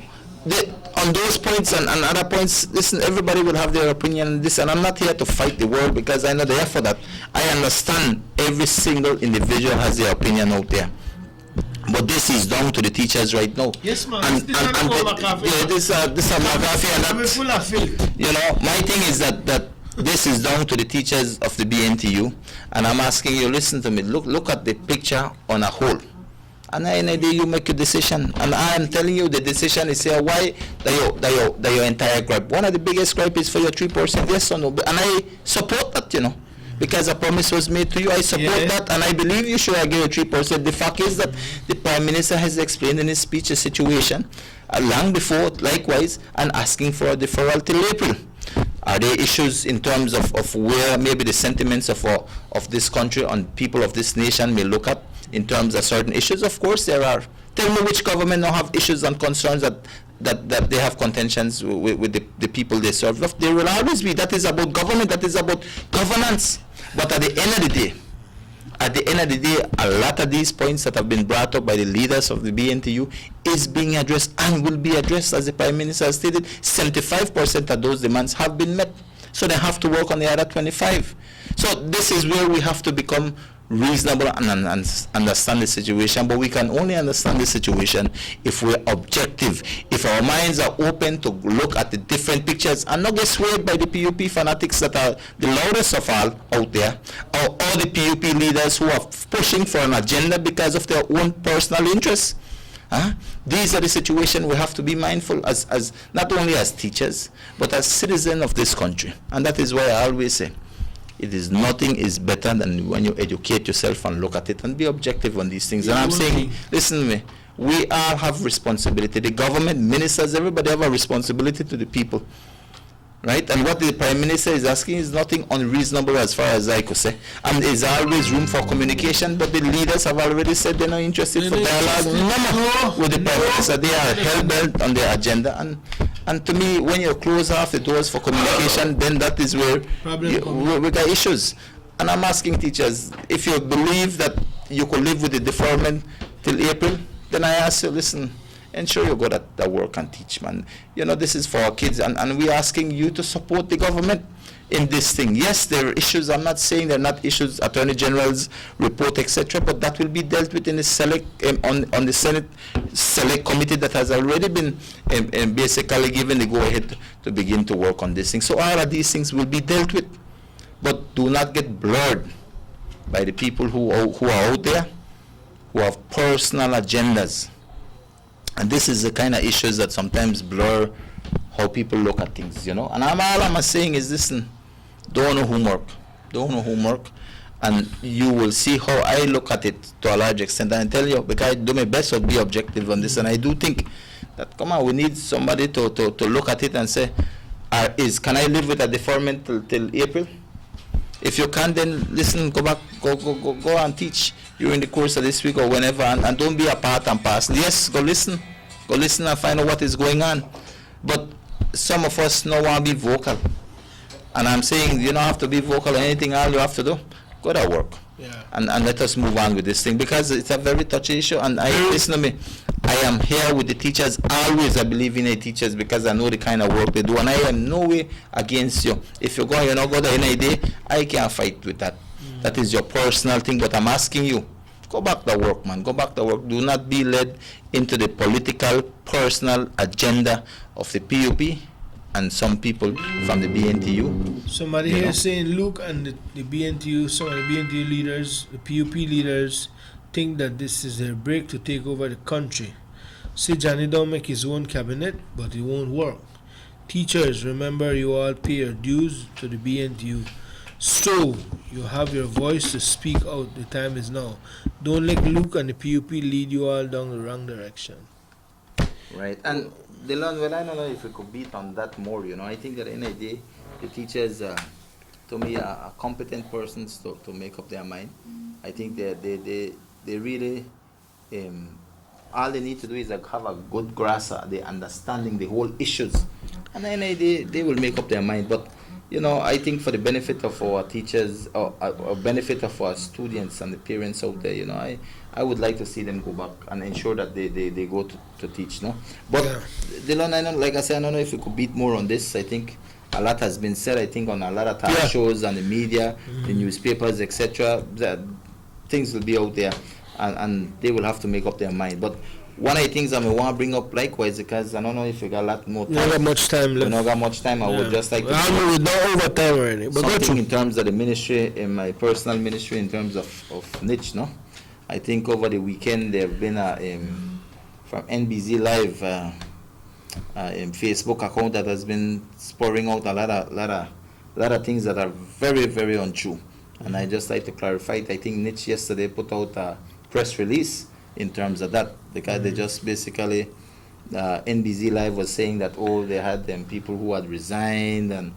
on those points and other points, listen, everybody will have their opinion on this, and I'm not here to fight the world because I know they're for that. I understand every single individual has their opinion out there. But this is down to the teachers right now. Yes, man. And This is McAfee and that, full of filth. you know, my thing is that this is down to the teachers of the BNTU, and I'm asking you, listen to me, look at the picture on a whole. And any day you make a decision, and I am telling you the decision is here. Why that your entire gripe? One of the biggest gripe is for your 3%, yes or no? And I support that, you know, because a promise was made to you. I support that, and I believe you should get a 3%. The fact is that the Prime Minister has explained in his speech the situation long before, likewise, and asking for a deferral till April. Are there issues in terms of where maybe the sentiments of this country and people of this nation may look at in terms of certain issues? Of course there are. Tell me which government now have issues and concerns that they have contentions with the people they serve. There will always be. That is about government, that is about governance. But at the end of the day, a lot of these points that have been brought up by the leaders of the BNTU is being addressed and will be addressed. As the Prime Minister has stated, 75% of those demands have been met. So they have to work on the other 25. So this is where we have to become reasonable and understand the situation. But we can only understand the situation if we're objective, if our minds are open to look at the different pictures and not get swayed by the PUP fanatics that are the loudest of all out there, or all the PUP leaders who are pushing for an agenda because of their own personal interests. These are the situations we have to be mindful as not only as teachers, but as citizens of this country. And that is why I always say, nothing is better than when you educate yourself and look at it and be objective on these things. And I'm saying, listen to me, we all have responsibility. The government, ministers, everybody have a responsibility to the people. Right? And what the Prime Minister is asking is nothing unreasonable as far as I could say. And there's always room for communication, but the leaders have already said they're not interested for dialogue with the Prime Minister. They are hell-bent on their agenda. And to me, when you close off the doors for communication, then that is where we got issues. And I'm asking teachers, if you believe that you could live with the deferment till April, then I ask you, listen, ensure you go to work and teach, man. You know, this is for our kids, and we're asking you to support the government in this thing. Yes, there are issues. I'm not saying there are not issues, Attorney General's report, etc., but that will be dealt with in the select, on the Senate Select Committee that has already been basically given the go-ahead to begin to work on this thing. So all of these things will be dealt with, but do not get blurred by the people who are out there, who have personal agendas. And this is the kind of issues that sometimes blur how people look at things, you know. And all I'm saying is, listen, don't no homework, and you will see how I look at it to a large extent. And I tell you, because I do my best to be objective on this, and I do think that, come on, we need somebody to look at it and say, can I live with a deferment till April? If you can't, then listen, go back, go and teach during the course of this week or whenever, and don't be a part and parcel. Yes, go listen and find out what is going on. But some of us now want to be vocal. And I'm saying you don't have to be vocal or anything. All you have to do, go to work. Yeah. And let us move on with this thing, because it's a very touchy issue. And listen to me, I am here with the teachers. Always I believe in the teachers because I know the kind of work they do. And I am no way against you. If you're not go there any day, I can't fight with that. That is your personal thing. But I'm asking you, go back to work, man. Go back to work. Do not be led into the political, personal agenda of the PUP and some people from the BNTU. Somebody here saying, Luke and the BNTU, some of the BNTU leaders, the PUP leaders, think that this is their break to take over the country. Say Johnny don't make his own cabinet, but it won't work. Teachers, remember you all pay your dues to the BNTU. So, you have your voice to speak out. The time is now. Don't let Luke and the PUP lead you all down the wrong direction. Right. And Dylan, well, I don't know if we could beat on that more, you know. I think that at the end of the day, the teachers, to me, are competent persons to make up their mind. I think they really, all they need to do is have a good grasp of the understanding the whole issues. And then they will make up their mind. But, you know, I think for the benefit of our teachers, or benefit of our students and the parents out there, you know, I would like to see them go back and ensure that they go to teach, no? But, Dylan, like I said, I don't know if we could beat more on this. I think a lot has been said, I think, on a lot of talk shows and the media, the newspapers, etc. Things will be out there. and they will have to make up their mind. But one of the things I want to bring up likewise, because I don't know if you got a lot more time. We don't got much time left. We don't got much time. I would just like to we're not over time already. But something in terms of the ministry, in my personal ministry, in terms of niche, no? I think over the weekend there have been from NBZ Live Facebook account that has been pouring out a lot of things that are very, very untrue. And I just like to clarify it. I think Niche yesterday put out a press release in terms of that, because they just basically NBZ Live was saying that they had people who had resigned, and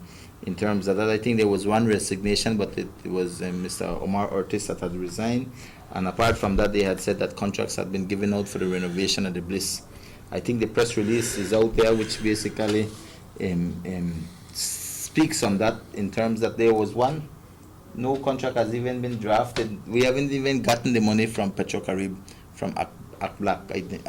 in terms of that, I think there was one resignation, but it was Mr. Omar Ortiz that had resigned, and apart from that, they had said that contracts had been given out for the renovation of the Bliss. I think the press release is out there, which basically speaks on that, in terms that there was one. No contract has even been drafted. We haven't even gotten the money from Petrocarib, from ACBLAC, I think,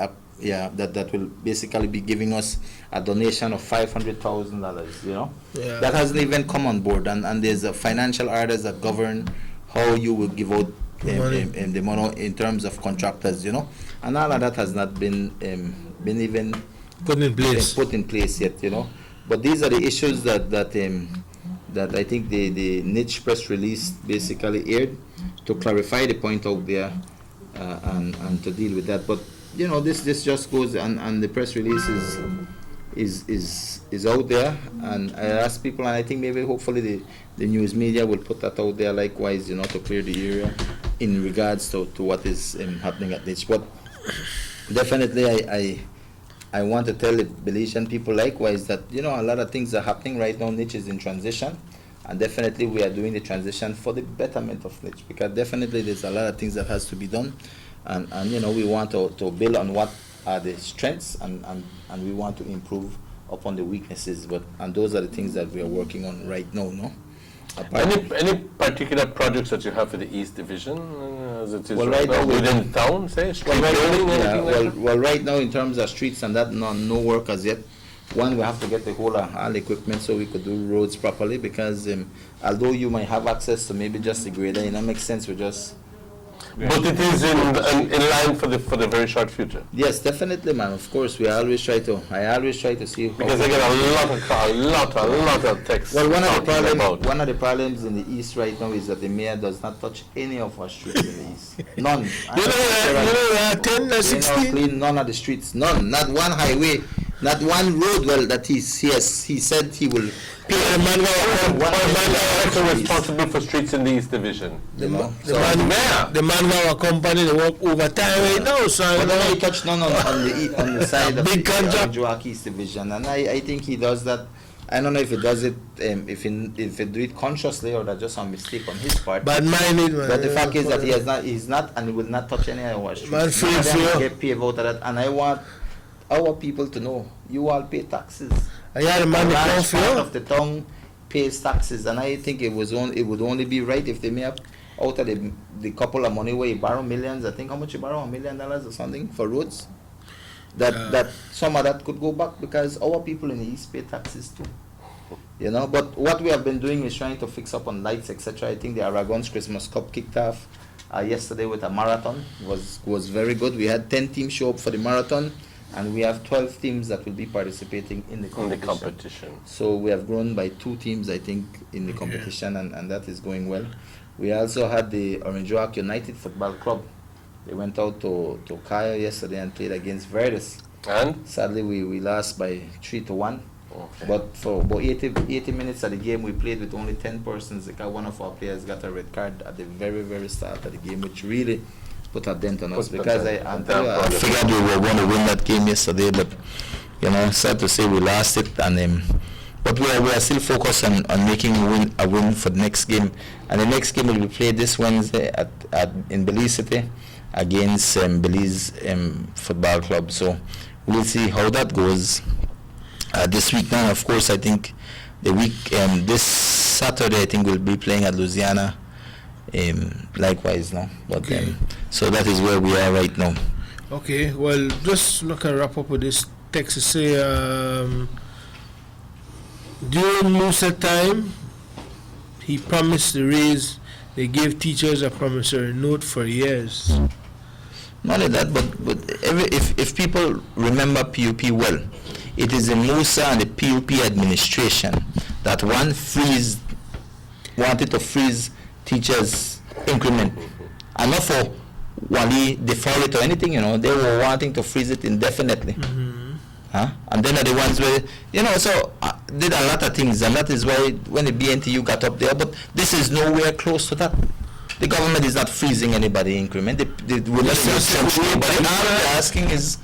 that will basically be giving us a donation of $500,000, you know? Yeah. That hasn't even come on board, and there's financial orders that govern how you will give out the money in terms of contractors, you know? And all of that has not been even put in place yet, you know? But these are the issues that I think the Niche press release basically aired to clarify the point out there, and to deal with that. But you know, this just goes, and the press release is out there, and I ask people, and I think maybe hopefully the news media will put that out there likewise, you know, to clear the area in regards to what is happening at Niche. But definitely I want to tell the Belizean people likewise that, you know, a lot of things are happening right now. Niche is in transition, and definitely we are doing the transition for the betterment of Niche, because definitely there's a lot of things that has to be done, and you know, we want to build on what are the strengths, and we want to improve upon the weaknesses, and those are the things that we are working on right now, no? Any particular projects that you have for the East Division, as it is right now within town, say, street building, anything like that? Well, right now in terms of streets and that, no work as yet. One, we have to get the whole all equipment so we could do roads properly, because although you might have access to maybe just the grader, it don't make sense. We just. But it is in line for the very short future. Yes, definitely, man. Of course, I always try to see. Because I get a lot of texts. Well, one of the problems in the East right now is that the mayor does not touch any of our streets in the East. None. You know that 10 or 16? Clean none of the streets. None. Not one highway. Not one road. Well, that he said he will. The man responsible for streets in the East Division. The manpower company, they work overtime right now, so but then he touched none on the side of the East Division, and I think he does that. I don't know if he does it, if he do it consciously, or that's just a mistake on his part. But the fact is that he's not, and he will not touch any of our streets. Get paid out of that, and I want our people to know, you all pay taxes. The large part of the town pays taxes, and I think it would only be right if they may have out of the couple of money where you borrow millions. I think how much you borrow, $1 million or something for roads. That some of that could go back, because our people in the East pay taxes too. You know, but what we have been doing is trying to fix up on lights, etc. I think the Aragon's Christmas Cup kicked off yesterday with a marathon. Was very good. We had 10 teams show up for the marathon, and we have 12 teams that will be participating in the competition. So we have grown by 2 teams, I think, in the competition, and that is going well. We also had the Orange Rock United Football Club. They went out to Kaya yesterday and played against Verdes. And? Sadly, we lost by 3-1. Okay. But for about 80 minutes of the game, we played with only 10 persons, because one of our players got a red card at the very, very start of the game, which really put a dent on us, because I figured we were going to win that game yesterday, but you know, sad to say we lost it, and but we are still focused on making a win for the next game, and the next game will be played this Wednesday in Belize City against Belize Football Club. So we'll see how that goes this week. Now, of course, I think this Saturday I think we'll be playing at Louisiana. Likewise, no, but so that is where we are right now. Okay, well, just look at wrap up with this text to say, during Musa time, he promised to raise. They gave teachers a promissory note for years. Not only that, but if people remember PUP well, it is the Musa and the PUP administration that wanted to freeze teachers' increment. And not for Wali defer it or anything, they were wanting to freeze it indefinitely. And then are the ones where, so did a lot of things, and that is why when the BNTU got up there, but this is nowhere close to that. The government is not freezing anybody increment. All we're asking is,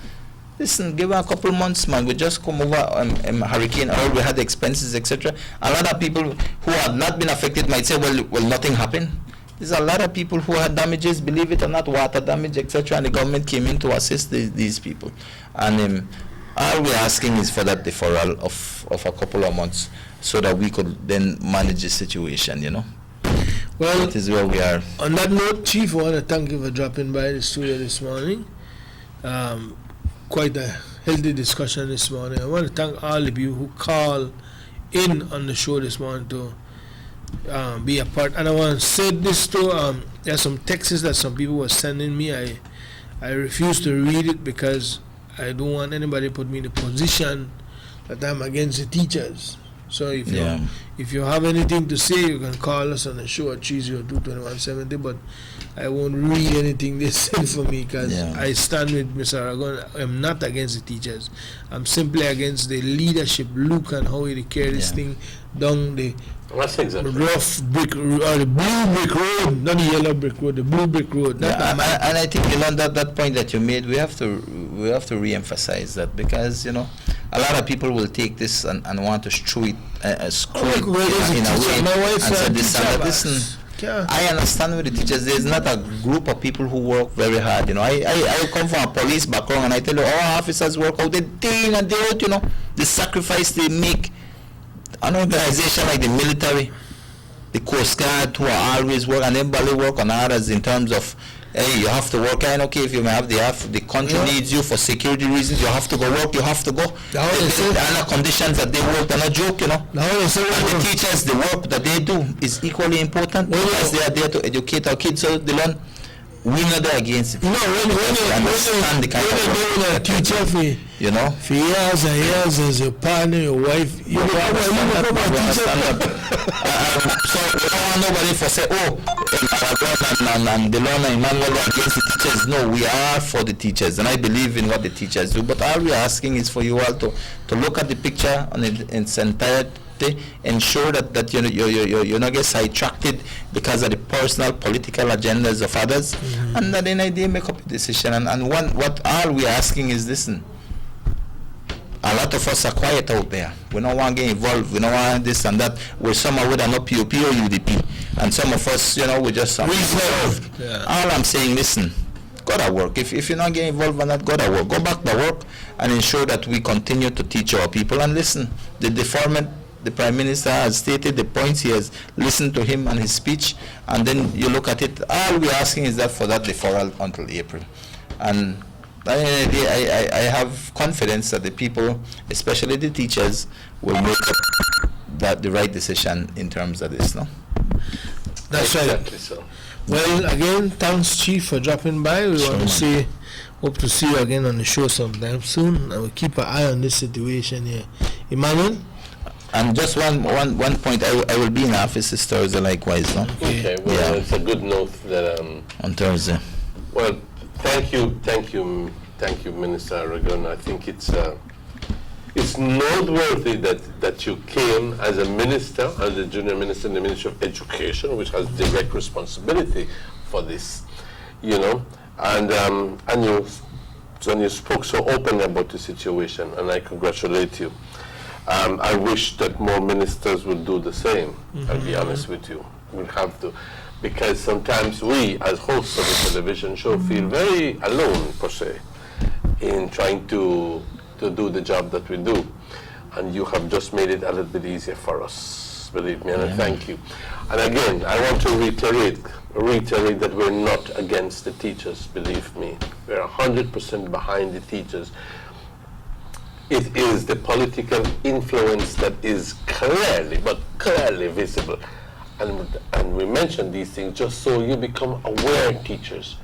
listen, give her a couple months, man. We just come over Hurricane Earl, we had the expenses, etc. A lot of people who have not been affected might say, well, nothing happened. There's a lot of people who had damages, believe it or not, water damage, etc. And the government came in to assist these people. And all we're asking is for that deferral of a couple of months so that we could then manage the situation, Well, that is where we are. On that note, Chief, I want to thank you for dropping by the studio this morning. Quite a healthy discussion this morning. I want to thank all of you who called in on the show this morning to be a part. And I want to say this too, there's some texts that some people were sending me. I refuse to read it because I don't want anybody to put me in the position that I'm against the teachers. So if you have anything to say, you can call us on the show at 302-2170, but I won't read anything they send for me because I stand with Mr. Aragon. I'm not against the teachers. I'm simply against the leadership look and how they carry this thing down the rough brick or the blue brick road, not the yellow brick road, the blue brick road. And I think that point that you made, we have to re-emphasize that, because a lot of people will take this and want to screw it in a way and say this and that. Listen, I understand with the teachers. There's not a group of people who work very hard. I come from a police background, and I tell you, all officers work out the day in and day out. The sacrifice they make. An organization like the military, the Coast Guard, who are always work, and everybody work on others in terms of, hey, you have to work, and okay, if you may have the country needs you for security reasons, you have to go work, you have to go. The other conditions that they work, they're not joke, And the teachers, the work that they do is equally important because they are there to educate our kids. So they learn. We're not there against it. When a teacher for years and years as your partner, your wife, you become a teacher. So we don't want nobody for say, and the learner Emmanuel are against the teachers. No, we are for the teachers, and I believe in what the teachers do. But all we are asking is for you all to look at the picture in its entirety. Ensure that you're not get sidetracked because of the personal political agendas of others, and that then they make up a decision. And what all we're asking is, listen, a lot of us are quiet out there. We don't want to get involved. We don't want this and that. We're somehow with not POP or UDP, and some of us, we just reserved. All I'm saying, listen, go to work. If you're not getting involved in that, go to work. Go back to work and ensure that we continue to teach our people. And listen, the deferment. The Prime Minister has stated the points. He has listened to him and his speech, and then you look at it. All we're asking is that for that deferral until April. And I have confidence that the people, especially the teachers, will make the right decision in terms of this. No? That's right. So. Well, again, thanks, Chief, for dropping by. We want to hope to see you again on the show sometime soon, and we'll keep an eye on this situation here. Emmanuel? And just one point, I will be in office this Thursday likewise, no? Okay, well, it's a good note that on Thursday. Well, thank you, Minister Aragon. I think it's noteworthy that you came as a minister, as a junior minister in the Ministry of Education, which has direct responsibility for this, and you spoke so openly about the situation, and I congratulate you. I wish that more ministers would do the same. I'll be honest with you. We'll have to, because sometimes we, as hosts of a television show, feel very alone, per se, in trying to do the job that we do. And you have just made it a little bit easier for us, believe me, and I thank you. And again, I want to reiterate that we're not against the teachers, believe me. We're 100% behind the teachers. It is the political influence that is clearly visible. And we mention these things just so you become aware, teachers,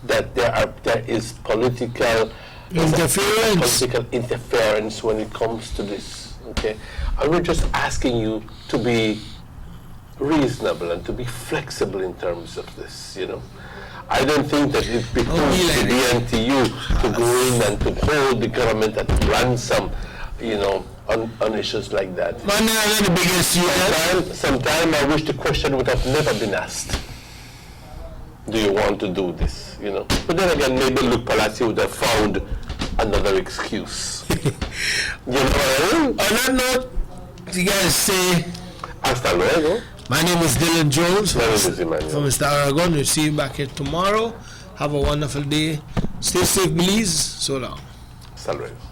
that there is political interference when it comes to this. Okay, and we're just asking you to be reasonable and to be flexible in terms of this. You know, I don't think that it becomes the NTU to go in and to hold the government at ransom. You know, on issues like that. Sometimes I wish the question would have never been asked. Do you want to do this? You know, but then again, maybe Luke Palazzi would have found another excuse. You know what I mean? On that note, you guys say, hasta luego. My name is Dylan Jones from Mr. Aragon. We'll see you back here tomorrow. Have a wonderful day. Stay safe, please. So long. Hasta luego.